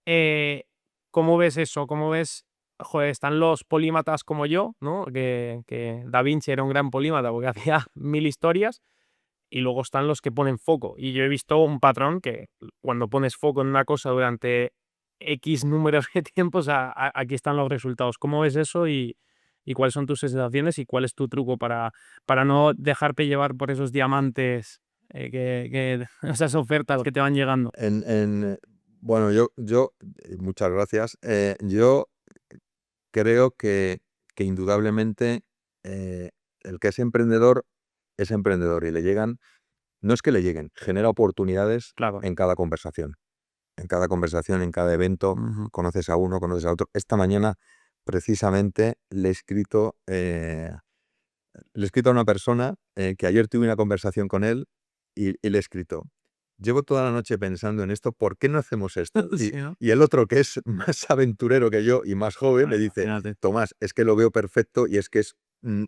Eh, ¿Cómo ves eso? ¿Cómo ves? Joder, están los polímatas como yo, ¿no? Que Da Vinci era un gran polímata porque hacía 1000 historias y luego están los que ponen foco. Y yo he visto un patrón que cuando pones foco en una cosa durante X números de tiempo, o sea, aquí están los resultados. ¿Cómo ves eso y cuáles son tus sensaciones y cuál es tu truco para no dejarte llevar por esos diamantes, esas ofertas que te van llegando? Bueno, muchas gracias. Yo creo que indudablemente eh, el que es emprendedor y le llegan, no es que le lleguen, genera oportunidades Claro. en cada conversación. En cada conversación, en cada evento, Ujú. conoces a uno, conoces a otro. Esta mañana, precisamente, le he escrito a una persona que ayer tuve una conversación con él y le he escrito. Llevo toda la noche pensando en esto, ¿por qué no hacemos esto? Sí, ¿no? Y el otro, que es más aventurero que yo y más joven, me dice, Imagínate. Tomás, es que lo veo perfecto y es que es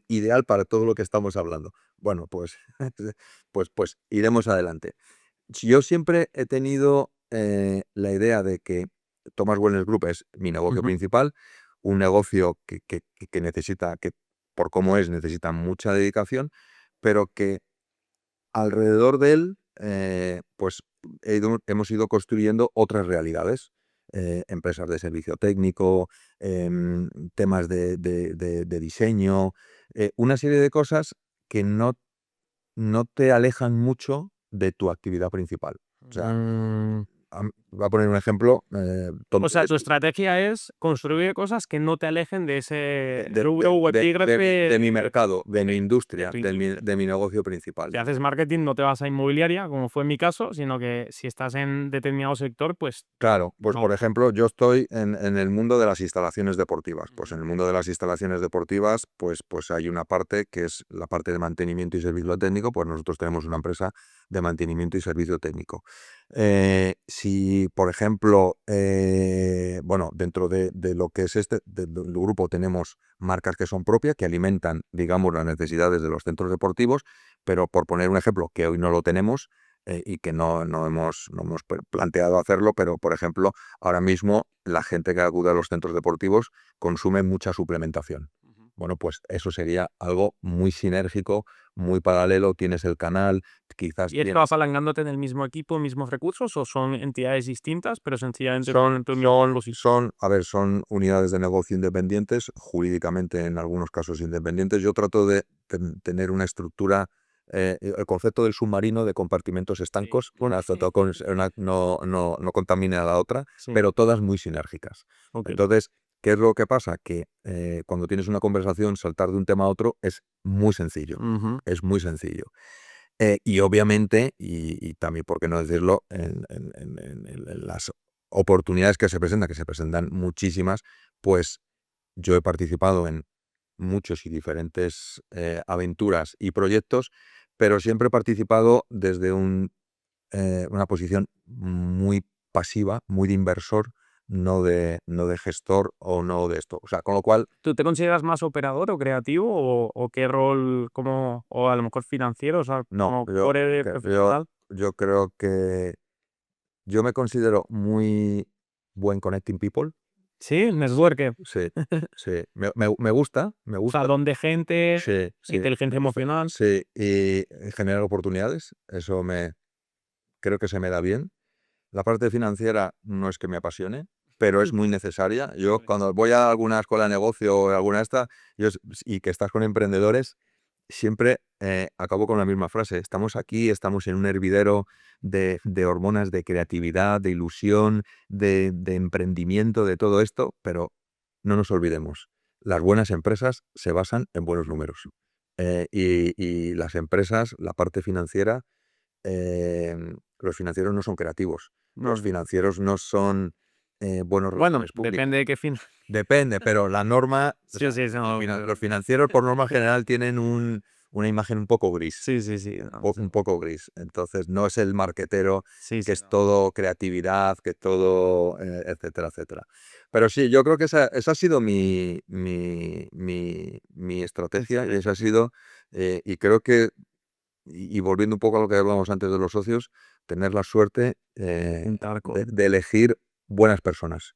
ideal para todo lo que estamos hablando. Bueno, pues, pues iremos adelante. Yo siempre he tenido la idea de que Thomas Wellness Group es mi negocio Ujú. principal, un negocio que necesita, que por cómo es, necesita mucha dedicación, pero que alrededor de él, pues hemos ido construyendo otras realidades. Empresas de servicio técnico, temas de diseño, una serie de cosas que no te alejan mucho de tu actividad principal. O sea, Mm. voy a poner un ejemplo O tonto. sea, tu estrategia es construir cosas que no te alejen de ese De, rubro o epígrafe de mi de mercado, de mi de industria, tu industria. de mi negocio principal. Si haces marketing, no te vas a inmobiliaria, como fue en mi caso, sino que si estás en determinado sector, pues Claro, pues por no. ejemplo, yo estoy en el mundo de las instalaciones deportivas. Pues en Ujú. el mundo de las instalaciones deportivas, pues hay una parte que es la parte de mantenimiento y servicio técnico, pues nosotros tenemos una empresa de mantenimiento y servicio técnico. Si, por ejemplo, bueno, dentro de lo que es del grupo tenemos marcas que son propias, que alimentan, digamos, las necesidades de los centros deportivos, pero por poner un ejemplo, que hoy no lo tenemos, y que no hemos planteado hacerlo, pero por ejemplo, ahora mismo la gente que acude a los centros deportivos consume mucha suplementación. Ujú. Bueno, pues eso sería algo muy sinérgico, muy paralelo. Tienes el canal, quizás ¿Y esto apalancándote en el mismo equipo, mismos recursos, o son entidades distintas, pero sencillamente son, tu mismo posición? a ver, son unidades de negocio independientes, jurídicamente en algunos casos independientes. Yo trato de tener una estructura, el concepto del submarino de compartimentos Sí. estancos, una, no contamine a la otra, Sí, pero todas muy sinérgicas. okey. Entonces, ¿qué es lo que pasa? Que cuando tienes una conversación, saltar de un tema a otro es muy sencillo. Ujú. Es muy sencillo. Y obviamente, y también, por qué no decirlo, en las oportunidades que se presentan muchísimas, pues yo he participado en muchos y diferentes aventuras y proyectos, pero siempre he participado desde una posición muy pasiva, muy de inversor, no de gestor o no de esto. O sea, con lo cual, ¿Tú te consideras más operador o creativo o qué rol como o a lo mejor financiero, o sea, no, como core profesional? yo creo que yo me considero muy buen connecting people. Sí, networker, Sí, sí. Me gusta, me gusta. salón de gente, Sí, sí, inteligencia emocional. sí. Y generar oportunidades, eso creo que se me da bien. La parte financiera no es que me apasione, pero es muy necesaria. Yo cuando voy a alguna escuela de negocio o alguna de estas, y que estás con emprendedores, siempre acabo con la misma frase. Estamos aquí, estamos en un hervidero de hormonas, de creatividad, de ilusión, de emprendimiento, de todo esto, pero no nos olvidemos, las buenas empresas se basan en buenos números. Y las empresas, la parte financiera, los financieros no son creativos, No los sé. financieros no son buenos Bueno, relaciones públicos. depende de qué fin. Depende, pero la norma, o Sí, sea, sí, sí, no, los financieros por norma general tienen una imagen un poco gris, sí, sí, sí, no, sí. un poco gris. Entonces no es el marquetero Sí, que sí, es no. todo creatividad, que es todo, etcétera, etcétera. Pero sí, yo creo que esa ha sido mi estrategia, y esa ha sido, y creo que, y volviendo un poco a lo que hablábamos antes de los socios, tener la suerte Juntar con de elegir buenas personas,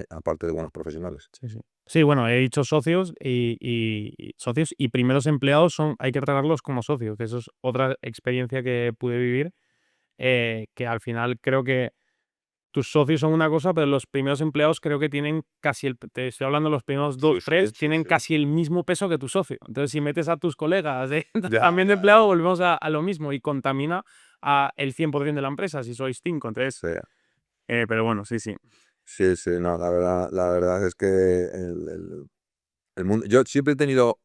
aparte de buenos profesionales. sí, sí. Sí, bueno, he dicho socios y socios y primeros empleados hay que tratarlos como socios, que eso es otra experiencia que pude vivir, que al final creo que tus socios son una cosa, pero los primeros empleados creo que tienen casi te estoy hablando de los primeros 2, 3, tienen casi el mismo peso que tu socio. Entonces, si metes a tus colegas también de empleado, volvemos a lo mismo y contamina a el 100% de la empresa si sois 5. Entonces, Sí. pero bueno, sí. Sí, no, la verdad es que el mundo, yo siempre he tenido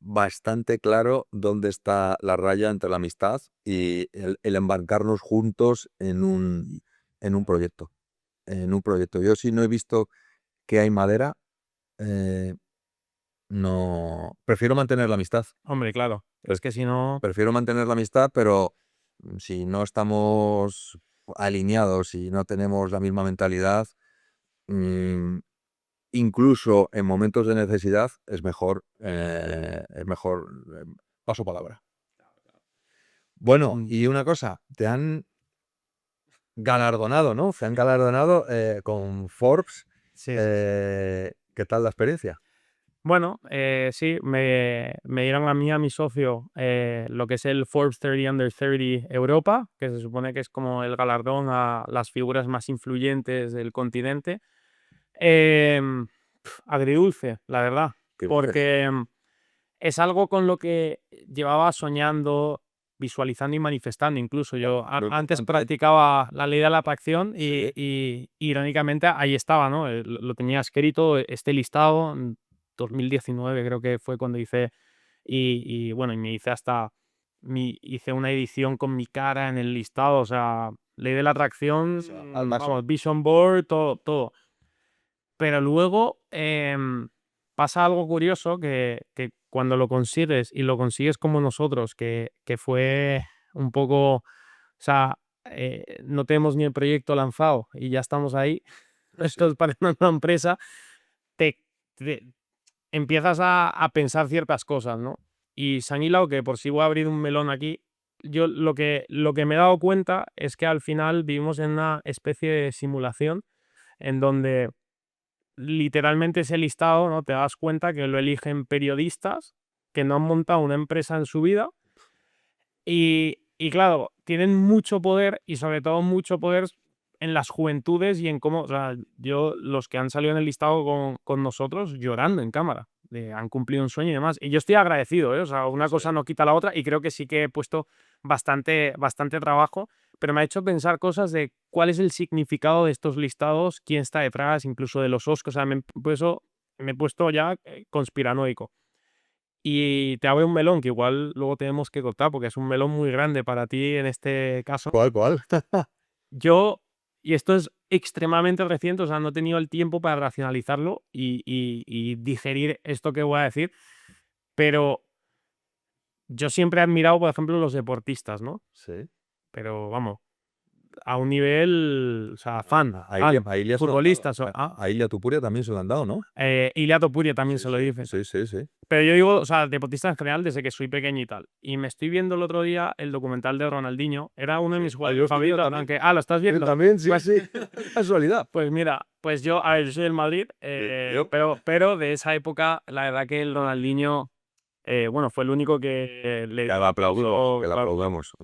bastante claro dónde está la raya entre la amistad y el embarcarnos juntos en un proyecto. Yo si no he visto que hay madera, no. Prefiero mantener la amistad. Hombre, claro. Es que si no... Prefiero mantener la amistad, pero si no estamos alineados y no tenemos la misma mentalidad, incluso en momentos de necesidad, es mejor paso palabra. Bueno, y una cosa, te han galardonado, ¿no? Se han galardonado con Forbes. Sí. ¿Qué tal la experiencia? Bueno, sí, me dieron a mí, a mi socio, lo que es el Forbes 30 Under 30 Europa, que se supone que es como el galardón a las figuras más influyentes del continente. Agridulce, la verdad, porque es algo con lo que llevaba soñando, visualizando y manifestando. Incluso yo antes practicaba la ley de la atracción y irónicamente ahí estaba, ¿no? Lo tenía escrito, este listado. 2019 creo que fue cuando hice y bueno, y me hice hice una edición con mi cara en el listado, o sea, ley de la atracción, vamos, vision board, todo. Pero luego pasa algo curioso que cuando lo consigues y lo consigues como nosotros, que fue un poco, o sea, no tenemos ni el proyecto lanzado y ya estamos ahí, esto es para una empresa, te empiezas a pensar ciertas cosas, ¿no? Y se han hilado, que por si voy a abrir un melón aquí, yo lo que me he dado cuenta es que al final vivimos en una especie de simulación en donde literalmente ese listado, ¿no? Te das cuenta que lo eligen periodistas que no han montado una empresa en su vida y claro, tienen mucho poder y sobre todo mucho poder en las juventudes y en cómo, o sea, los que han salido en el listado con nosotros llorando en cámara, han cumplido un sueño y demás. Y yo estoy agradecido, ¿eh? O sea, una cosa no quita la otra y creo que sí que he puesto bastante trabajo, pero me ha hecho pensar cosas de cuál es el significado de estos listados, quién está detrás, incluso de los Oscars. O sea, por eso me he puesto ya conspiranoico. Y te abre un melón que igual luego tenemos que cortar porque es un melón muy grande para ti en este caso. ¿Cuál? Yo, y esto es extremadamente reciente, o sea, no he tenido el tiempo para racionalizarlo y digerir esto que voy a decir, pero yo siempre he admirado, por ejemplo, los deportistas, ¿no? Sí. Pero vamos, a un nivel, o sea, fan, futbolistas. A Ilia Tupuria también se lo han dado, ¿no? Ilia Topuria también se lo dice. Sí. Pero yo digo, o sea, deportistas en general desde que soy pequeño y tal. Y me estoy viendo el otro día el documental de Ronaldinho. Era uno de mis jugadores favoritos. Aunque, ¿lo estás viendo? También, sí, Pues, sí. Casualidad. Pues mira, pues yo, a ver, yo soy del Madrid, pero de esa época, la verdad que el Ronaldinho, bueno, fue el único que le Que lo aplaudimos.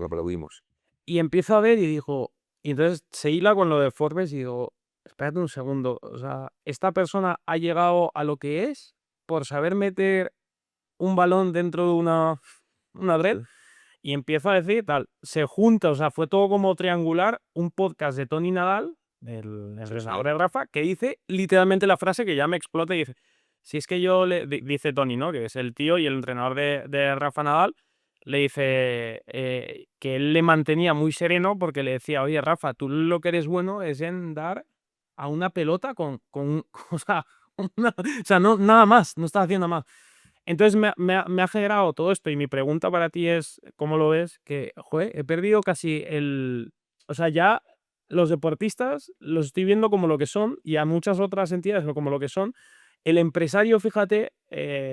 Y empiezo a ver y digo, y entonces se hila con lo de Forbes y digo, espérate un segundo, o sea, esta persona ha llegado a lo que es por saber meter un balón dentro de una red y empiezo a decir tal, se junta, o sea, fue todo como triangular, un podcast de Tony Nadal, el entrenador de Rafa, que dice literalmente la frase que ya me explota y dice, si es que dice Tony, ¿no? Que es el tío y el entrenador de Rafa Nadal, le dice que él le mantenía muy sereno porque le decía, oye, Rafa, tú lo que eres bueno es en dar a una pelota o sea, no, nada más, no estás haciendo más. Entonces me ha generado todo esto y mi pregunta para ti es, ¿cómo lo ves? Que, joder, he perdido casi o sea, ya los deportistas los estoy viendo como lo que son y a muchas otras entidades como lo que son. El empresario, fíjate,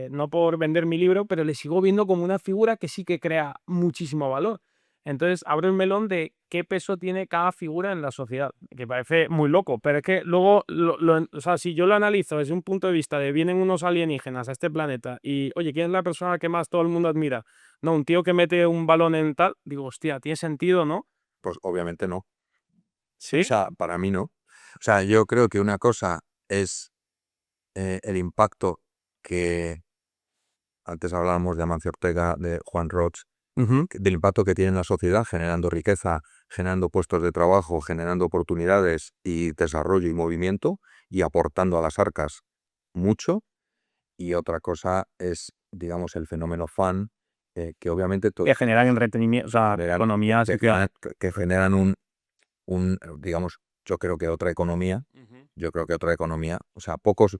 no por vender mi libro, pero le sigo viendo como una figura que sí que crea muchísimo valor. Entonces, abro el melón de qué peso tiene cada figura en la sociedad, que parece muy loco, pero es que luego, o sea, si yo lo analizo desde un punto de vista de vienen unos alienígenas a este planeta y, oye, ¿quién es la persona que más todo el mundo admira? No, un tío que mete un balón en tal, digo, hostia, ¿tiene sentido, no? Pues obviamente no. ¿Sí? O sea, para mí no. O sea, yo creo que una cosa es el impacto que antes hablábamos de Amancio Ortega, de Juan Roch, del impacto que tiene en la sociedad, generando riqueza, generando puestos de trabajo, generando oportunidades y desarrollo y movimiento, y aportando a las arcas mucho. Y otra cosa es, digamos, el fenómeno fan, que obviamente Que generan entretenimiento, o sea, generan, economía, que, sí que... que generan digamos, yo creo que otra economía, o sea, pocos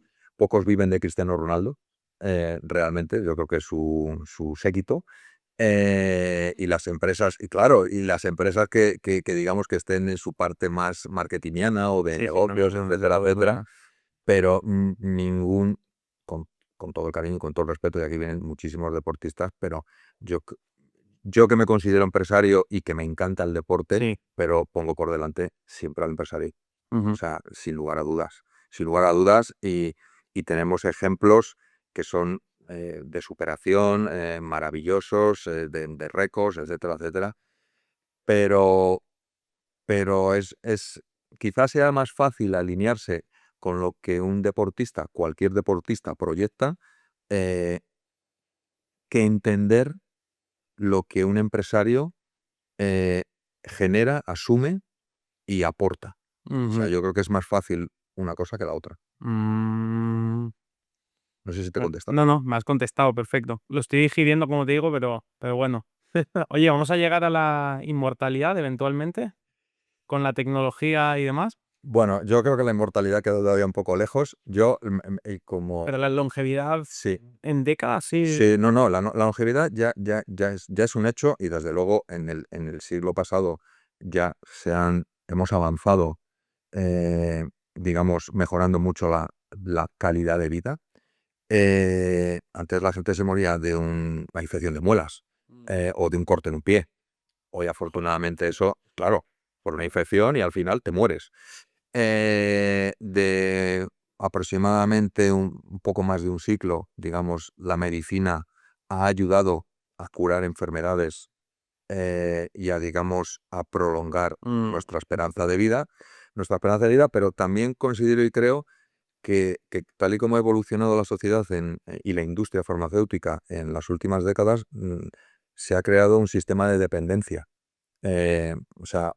viven de Cristiano Ronaldo, realmente, yo creo que es su séquito. Y las empresas, y claro, y las empresas que digamos que estén en su parte más marketingiana o de Sí, sí, negocios, no, etcétera, etcétera, pero ningún, con, con todo el cariño y con todo el respeto, y aquí vienen muchísimos deportistas, pero yo, c- yo que me considero empresario y que me encanta el deporte, sí. pero pongo por delante siempre al empresario. O Ujú. sea, sin lugar a dudas. Sin lugar a dudas, y tenemos ejemplos que son de superación, maravillosos, de récords, etcétera, etcétera. Pero, pero quizás sea más fácil alinearse con lo que un deportista, cualquier deportista, proyecta, eh, que entender lo que un empresario eh, genera, asume y aporta. O sea, Ujú. yo creo que es más fácil una cosa que la otra. Mm, No sé si te he contestado. no, no, me has contestado, perfecto. Lo estoy digiriendo, como te digo, pero bueno. Oye, ¿vamos a llegar a la inmortalidad eventualmente con la tecnología y demás? Bueno, yo creo que la inmortalidad queda todavía un poco lejos. Yo, como... Pero la longevidad Sí, en décadas sí. sí, no, no, la longevidad ya es un hecho, y desde luego en el siglo pasado hemos avanzado, eh, digamos, mejorando mucho la calidad de vida. Antes la gente se moría de una infección de muelas, o de un corte en un pie. Hoy afortunadamente eso, claro, por una infección, y al final te mueres. De aproximadamente un poco más de un siglo, digamos, la medicina ha ayudado a curar enfermedades, y a, digamos, a prolongar Mm, nuestra esperanza de vida, pero también considero y creo que tal y como ha evolucionado la sociedad y la industria farmacéutica en las últimas décadas, se ha creado un sistema de dependencia. O sea,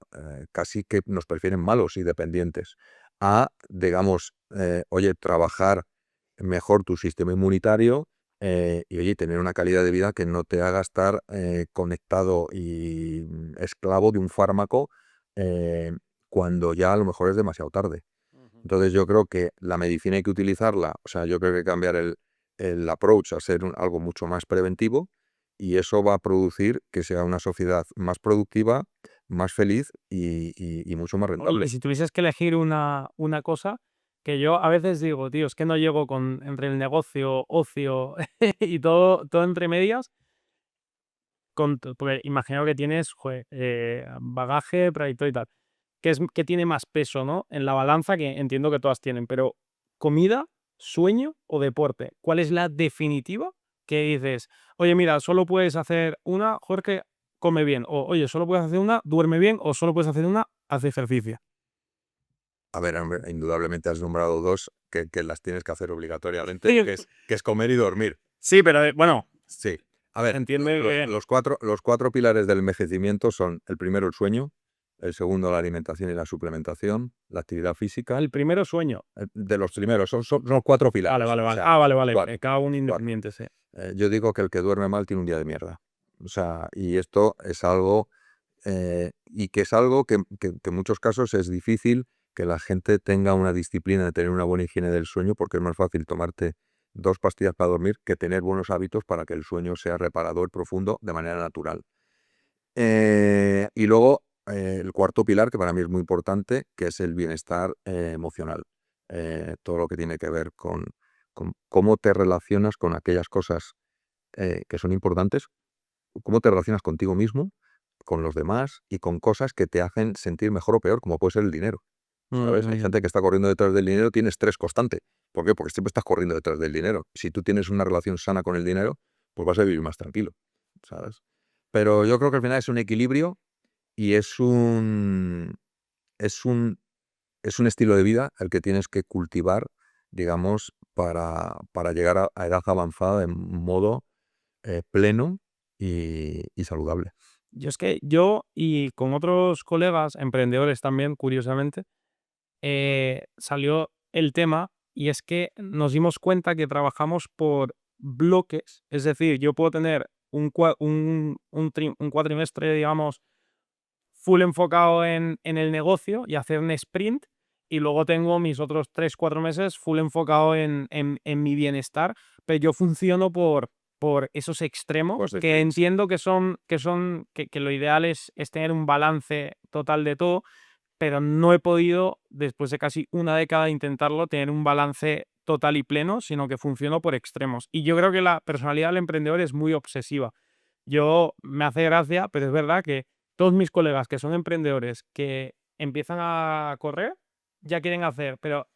casi que nos prefieren malos y dependientes a, digamos, oye, trabajar mejor tu sistema inmunitario, y, oye, tener una calidad de vida que no te haga estar conectado y esclavo de un fármaco, eh, cuando ya a lo mejor es demasiado tarde. Entonces yo creo que la medicina hay que utilizarla, o sea, yo creo que cambiar el approach a ser algo mucho más preventivo, y eso va a producir que sea una sociedad más productiva, más feliz y mucho más Oye, y rentable. si tuvieses que elegir una cosa, que yo a veces digo, tío, es que no llego con entre el negocio, ocio y todo entre medias, porque imagino que tienes, joder, bagaje, trayectoria y tal. ¿Qué tiene más peso, no? En la balanza, que entiendo que todas tienen, pero comida, sueño o deporte. ¿Cuál es la definitiva que dices, oye, mira, solo puedes hacer una, Jorge, come bien? O, oye, solo puedes hacer una, duerme bien? O solo puedes hacer una, hace ejercicio. A ver, hombre, indudablemente has nombrado dos que las tienes que hacer obligatoriamente, Sí, que es comer y dormir. sí, pero bueno, Sí. A ver, entiende que... los cuatro pilares del envejecimiento son: el primero, el sueño; el segundo, la alimentación y la suplementación; la actividad física. El primero sueño. De los primeros, son cuatro Vale, pilares. vale, O vale. sea, Ah, vale, vale. cuatro, Cada uno cuatro. independiente, sí. Yo digo que el que duerme mal tiene un día de mierda. O sea, y esto es algo, y que es algo que en muchos casos es difícil que la gente tenga una disciplina de tener una buena higiene del sueño, porque es más fácil tomarte 2 pastillas para dormir que tener buenos hábitos para que el sueño sea reparador, profundo, de manera natural. Y luego, el cuarto pilar, que para mí es muy importante, que es el bienestar emocional. Todo lo que tiene que ver con cómo te relacionas con aquellas cosas que son importantes, cómo te relacionas contigo mismo, con los demás y con cosas que te hacen sentir mejor o peor, como puede ser el dinero. ¿Sabes? Hay gente que está corriendo detrás del dinero, tiene estrés constante. ¿Por qué? Porque siempre estás corriendo detrás del dinero. Si tú tienes una relación sana con el dinero, pues vas a vivir más tranquilo, ¿sabes? Pero yo creo que al final es un equilibrio, y es un es un estilo de vida el que tienes que cultivar, digamos, para llegar a edad avanzada en modo pleno y saludable. Yo y con otros colegas emprendedores también, curiosamente, salió el tema y es que nos dimos cuenta que trabajamos por bloques, es decir, yo puedo tener un cuatrimestre, digamos, full enfocado en el negocio y hacer un sprint, y luego tengo mis otros 3 4 meses full enfocado en mi bienestar, pero yo funciono por esos extremos, Pues que entiendo que lo ideal es tener un balance total de todo, pero no he podido, después de casi una década de intentarlo, tener un balance total y pleno, sino que funciono por extremos. Y yo creo que la personalidad del emprendedor es muy obsesiva. Me hace gracia, pero es verdad que todos mis colegas que son emprendedores que empiezan a correr, ya quieren hacer, pero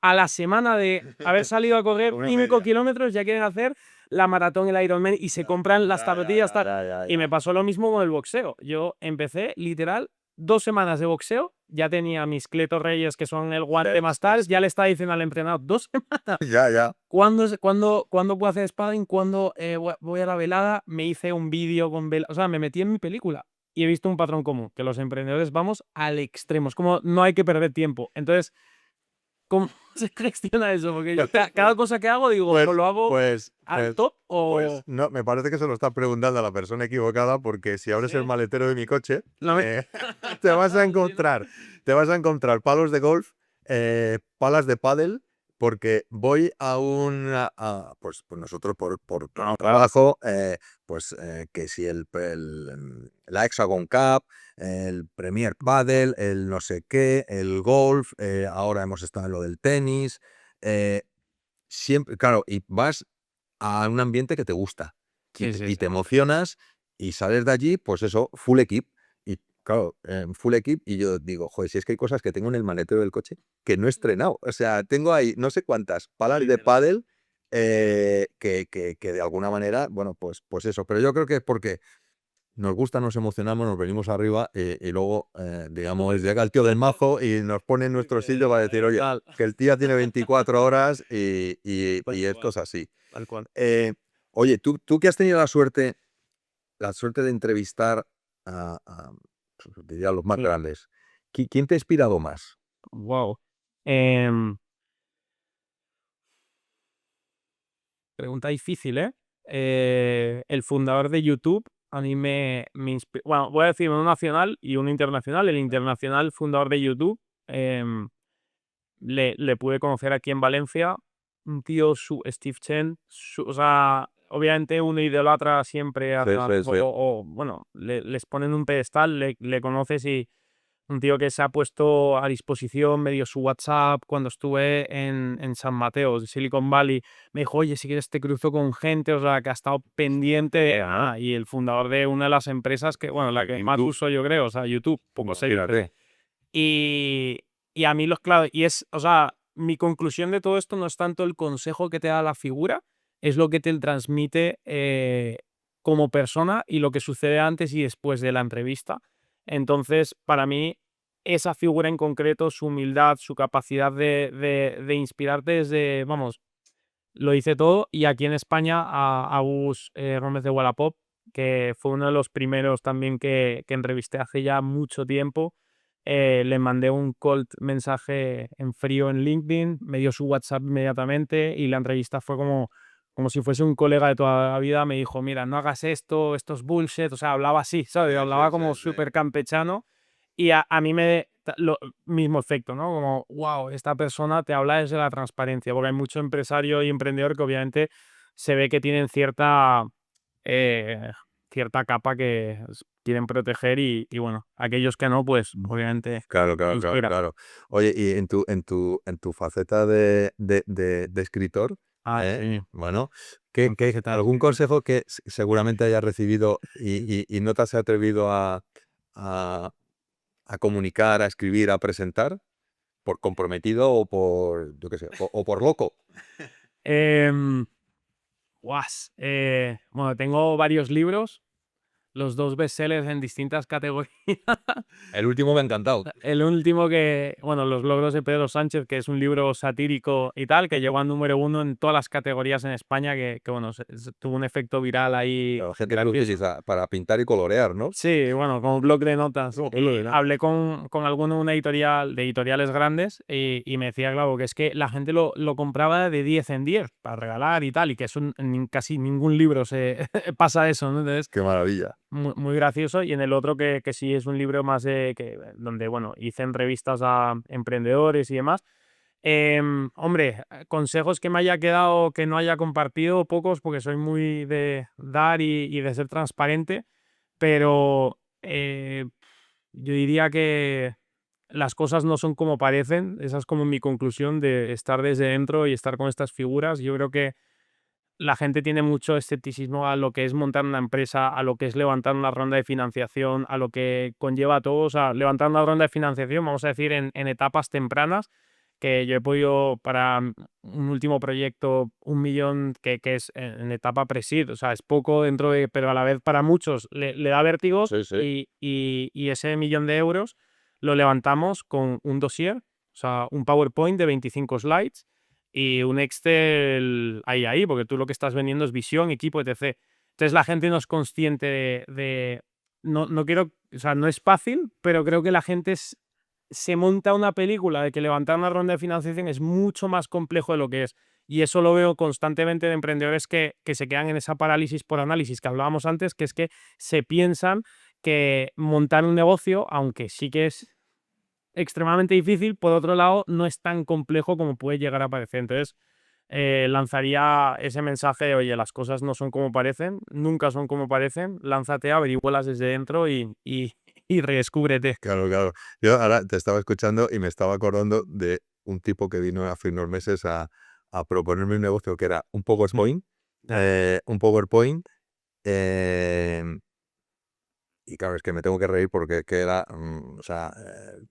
a la semana de haber salido a correr Una 5 media. kilómetros ya quieren hacer la maratón, el Ironman, y se compran las zapatillas. Y me pasó lo mismo con el boxeo. Yo empecé literal 2 semanas de boxeo, ya tenía mis Cleto Reyes, que son el guante más tal, ya le estaba diciendo al entrenador, 2 semanas. Ya. ¿Cuándo puedo hacer sparring? ¿Cuándo voy a la velada? Me hice un vídeo con velada. O sea, me metí en mi película y he visto un patrón común, que los emprendedores vamos al extremo. Es como no hay que perder tiempo. Entonces, ¿cómo se gestiona eso? Porque yo cada cosa que hago digo, ¿o lo hago al top o...? No, me parece que se lo estás preguntando a la persona equivocada, porque si abres ¿Sí? el maletero de mi coche, No me- te vas a encontrar palos de golf, palas de pádel, porque voy pues nosotros por trabajo, que si la Hexagon Cup, el Premier Padel, el no sé qué, el golf, ahora hemos estado en lo del tenis, siempre, claro, y vas a un ambiente que te gusta Sí, sí, y sí. te emocionas y sales de allí, pues eso, full equip. Y claro, full equip, y yo digo, joder, si es que hay cosas que tengo en el maletero del coche que no he estrenado. O sea, tengo ahí no sé cuántas palas de pádel que de alguna manera, bueno, pues eso. Pero yo creo que es porque nos gusta, nos emocionamos, nos venimos arriba y luego, digamos, llega el tío del mazo y nos pone en nuestro sitio para decir, oye, que el tío tiene 24 horas y esto es así. Tal cual. Oye, tú que has tenido la suerte de entrevistar pues, diría, a los más Sí. grandes, ¿quién te ha inspirado más? Wow. Pregunta difícil, ¿eh? El fundador de YouTube a mí me inspiró. Bueno, voy a decir uno nacional y uno internacional. El internacional, fundador de YouTube, le pude conocer aquí en Valencia. Un tío, Steve Chen, o sea, obviamente uno idolatra siempre bueno, les ponen un pedestal, le conoces, y un tío que se ha puesto a disposición medio su WhatsApp cuando estuve en San Mateo, en Silicon Valley. Me dijo, oye, si quieres te cruzo con gente, o sea, que ha estado pendiente. Y el fundador de una de las empresas que, bueno, la que más uso yo creo, o sea, YouTube, poco sé. Fíjate. Y, y a mí claro, o sea, mi conclusión de todo esto no es tanto el consejo que te da la figura, es lo que te transmite como persona y lo que sucede antes y después de la entrevista. Entonces, para mí, esa figura en concreto, su humildad, su capacidad de inspirarte desde, vamos, lo hice todo. Y aquí en España, a Gus Gómez de Wallapop, que fue uno de los primeros también que entrevisté hace ya mucho tiempo, le mandé un cold mensaje en frío en LinkedIn, me dio su WhatsApp inmediatamente y la entrevista fue como si fuese un colega de toda la vida. Me dijo, mira, no hagas esto es bullshit, o sea, hablaba así, ¿sabes? Hablaba como súper campechano, y a mí lo mismo efecto, ¿no? Como, wow, esta persona te habla desde la transparencia, porque hay mucho empresario y emprendedor que obviamente se ve que tienen cierta capa que quieren proteger, y bueno, aquellos que no, pues obviamente Claro. inspira. Oye, y en tu faceta de escritor, Sí. bueno, ¿Qué tal? algún consejo que seguramente hayas recibido y no te has atrevido a comunicar, a escribir, a presentar, por comprometido o por, yo qué sé, o por loco? Em, Bueno, tengo varios libros. los 2 bestsellers en distintas categorías. El último me ha encantado. El último que, bueno, Los logros de Pedro Sánchez, que es un libro satírico y tal, que llegó al número 1 en todas las categorías en España, que bueno, tuvo un efecto viral ahí. La gente lo utiliza para pintar y colorear, ¿no? Sí, bueno, como blog de notas. Hablé con alguno de una editorial, de editoriales grandes, y me decía, claro, que es que la gente lo compraba de 10 en 10 para regalar y tal, y que eso en casi ningún libro se pasa eso, ¿no? Entonces, Qué maravilla. muy gracioso. Y en el otro que sí es un libro más donde, bueno, hice entrevistas a emprendedores y demás. Hombre, consejos que me haya quedado que no haya compartido, pocos, porque soy muy de dar y de ser transparente, pero yo diría que las cosas no son como parecen. Esa es como mi conclusión de estar desde dentro y estar con estas figuras. Yo creo que la gente tiene mucho escepticismo a lo que es montar una empresa, a lo que es levantar una ronda de financiación, a lo que conlleva todo. O sea, levantar una ronda de financiación, vamos a decir, en etapas tempranas, que yo he podido para un último proyecto 1 millón que es en etapa pre-seed. O sea, es poco dentro de, pero a la vez para muchos le da vértigos. Sí, sí. Y ese 1 millón de euros lo levantamos con un dossier, o sea, un PowerPoint de 25 slides y un Excel ahí, porque tú lo que estás vendiendo es visión, equipo, etc. Entonces la gente no es consciente no quiero, o sea, no es fácil, pero creo que la gente se monta una película de que levantar una ronda de financiación es mucho más complejo de lo que es. Y eso lo veo constantemente de emprendedores que se quedan en esa parálisis por análisis que hablábamos antes, que es que se piensan que montar un negocio, aunque sí que es extremadamente difícil, por otro lado, no es tan complejo como puede llegar a parecer. Entonces, lanzaría ese mensaje de, oye, las cosas no son como parecen, nunca son como parecen, lánzate, averígualas desde dentro y redescúbrete. Claro, claro. Yo ahora te estaba escuchando y me estaba acordando de un tipo que vino hace unos meses a proponerme un negocio que era un PowerPoint, eh, y claro, es que me tengo que reír porque que era, o sea,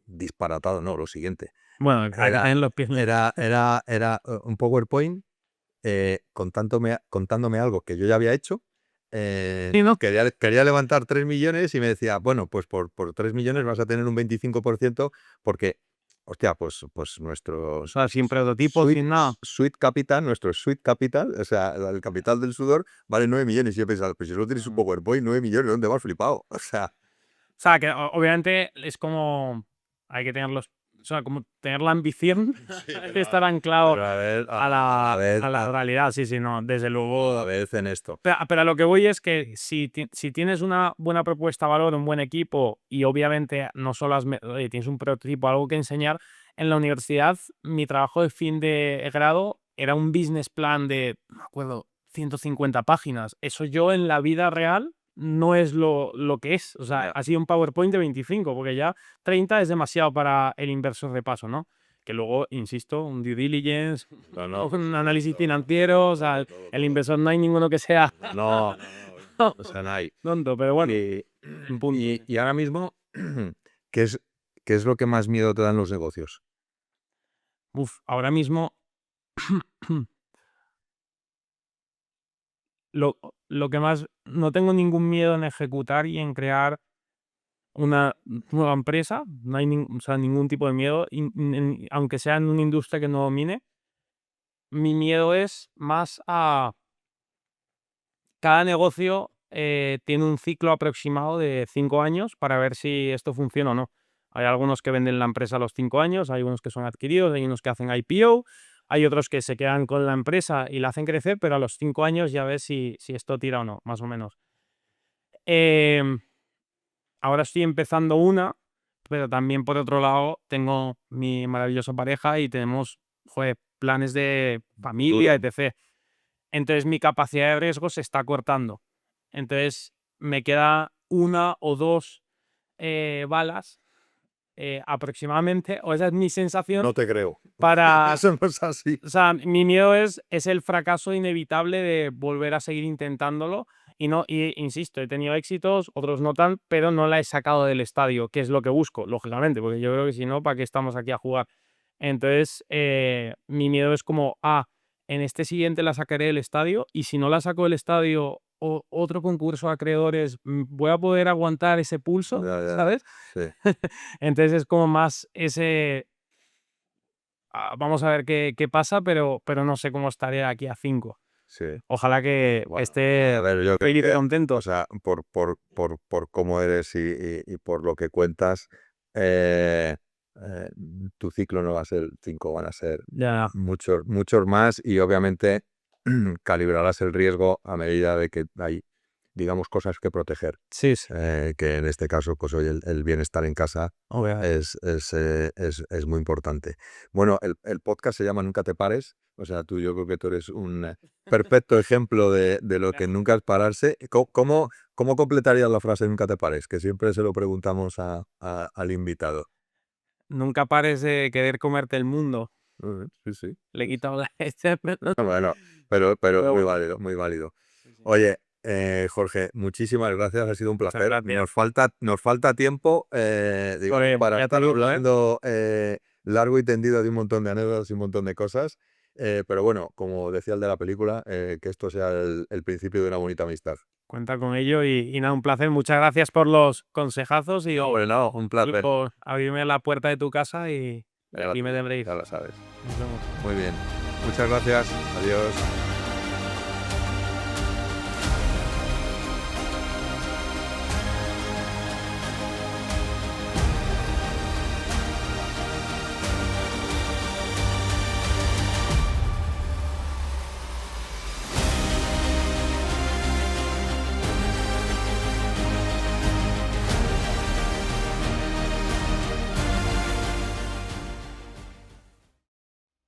disparatado, no, lo siguiente. Bueno, Era, en los pies. era un PowerPoint contándome algo que yo ya había hecho. Sí, ¿no? Quería levantar 3 millones y me decía, bueno, pues por 3 millones vas a tener un 25% porque, hostia, pues nuestro O sea, sin prototipo, sin nada. nuestro sweet capital, o sea, el capital del sudor, vale 9 millones. Y yo he pensado, pues si solo tienes un PowerPoint, 9 millones, ¿dónde vas flipado? O sea, O sea, que obviamente es como hay que tenerlos, o sea, como tener la ambición de estar anclado pero a ver, a ver, la realidad. Sí, sí, no, desde luego. a ver en esto. Pero a lo que voy es que si tienes una buena propuesta de valor, un buen equipo y obviamente no solo oye, tienes un prototipo, algo que enseñar, en la universidad mi trabajo de fin de grado era un business plan de, no me acuerdo, 150 páginas. Eso yo en la vida real no es lo que es. O sea, ha sido un PowerPoint de 25, porque ya 30 es demasiado para el inversor de paso, ¿no? Que luego, insisto, un due diligence, un análisis financiero, o sea, el inversor no hay ninguno que sea No, o sea, no hay. tonto, pero bueno, un punto. Y ahora mismo, ¿qué es lo que más miedo te dan los negocios? Ahora mismo lo que más, no tengo ningún miedo en ejecutar y en crear una nueva empresa, no hay o sea, ningún tipo de miedo, aunque sea en una industria que no domine. Mi miedo es más a cada negocio tiene un ciclo aproximado de 5 años para ver si esto funciona o no. Hay algunos que venden la empresa a los 5 años, hay unos que son adquiridos, hay unos que hacen IPO, hay otros que se quedan con la empresa y la hacen crecer, pero a los 5 años ya ves si esto tira o no, más o menos. Ahora estoy empezando una, pero también por otro lado tengo mi maravillosa pareja y tenemos, joder, planes de familia, etc. Entonces mi capacidad de riesgo se está cortando. Entonces me queda 1 o 2 balas aproximadamente, o esa es mi sensación. No te creo. Para, Eso no es así. o sea, mi miedo es el fracaso inevitable de volver a seguir intentándolo. Y insisto, he tenido éxitos, otros no tan, pero no la he sacado del estadio, que es lo que busco, lógicamente, porque yo creo que si no, ¿para qué estamos aquí a jugar? Entonces, mi miedo es como, en este siguiente la sacaré del estadio, y si no la saco del estadio otro concurso de acreedores, voy a poder aguantar ese pulso, Ya, ¿sabes? sí. Entonces es como más ese... vamos a ver qué pasa, pero no sé cómo estaré aquí a 5. Sí. Ojalá que Bueno, esté a ver, yo creo feliz y que, contento. o sea, por cómo eres y por lo que cuentas, eh, eh, tu ciclo no va a ser 5, van a ser Ya, muchos más y obviamente calibrarás el riesgo a medida de que hay, digamos, cosas que proteger. sí, sí. Que en este caso, pues hoy el bienestar en casa Obviamente. es muy importante. Bueno, el podcast se llama Nunca te pares. O sea, yo creo que tú eres un perfecto ejemplo de lo que nunca es pararse. ¿Cómo completarías la frase Nunca te pares? Que siempre se lo preguntamos al invitado. Nunca pares de querer comerte el mundo. Sí, sí. Le he Sí, sí. quitado la... este, pero- Bueno, pero pero muy bueno, válido, muy válido. sí, sí. Oye, Jorge, muchísimas gracias, ha sido un Muchas placer. gracias. nos falta tiempo, digamos, Pues, para ya te estar digo, ¿eh? hablando largo y tendido de un montón de anécdotas y un montón de cosas. Pero bueno, como decía el de la película, que esto sea el principio de una bonita amistad. Cuenta con ello y nada, un placer. Muchas gracias por los consejazos y Bueno, un placer. por abrirme la puerta de tu casa y aquí me tendréis. Ya lo sabes. Nos vemos. Muy bien. Muchas gracias. Adiós.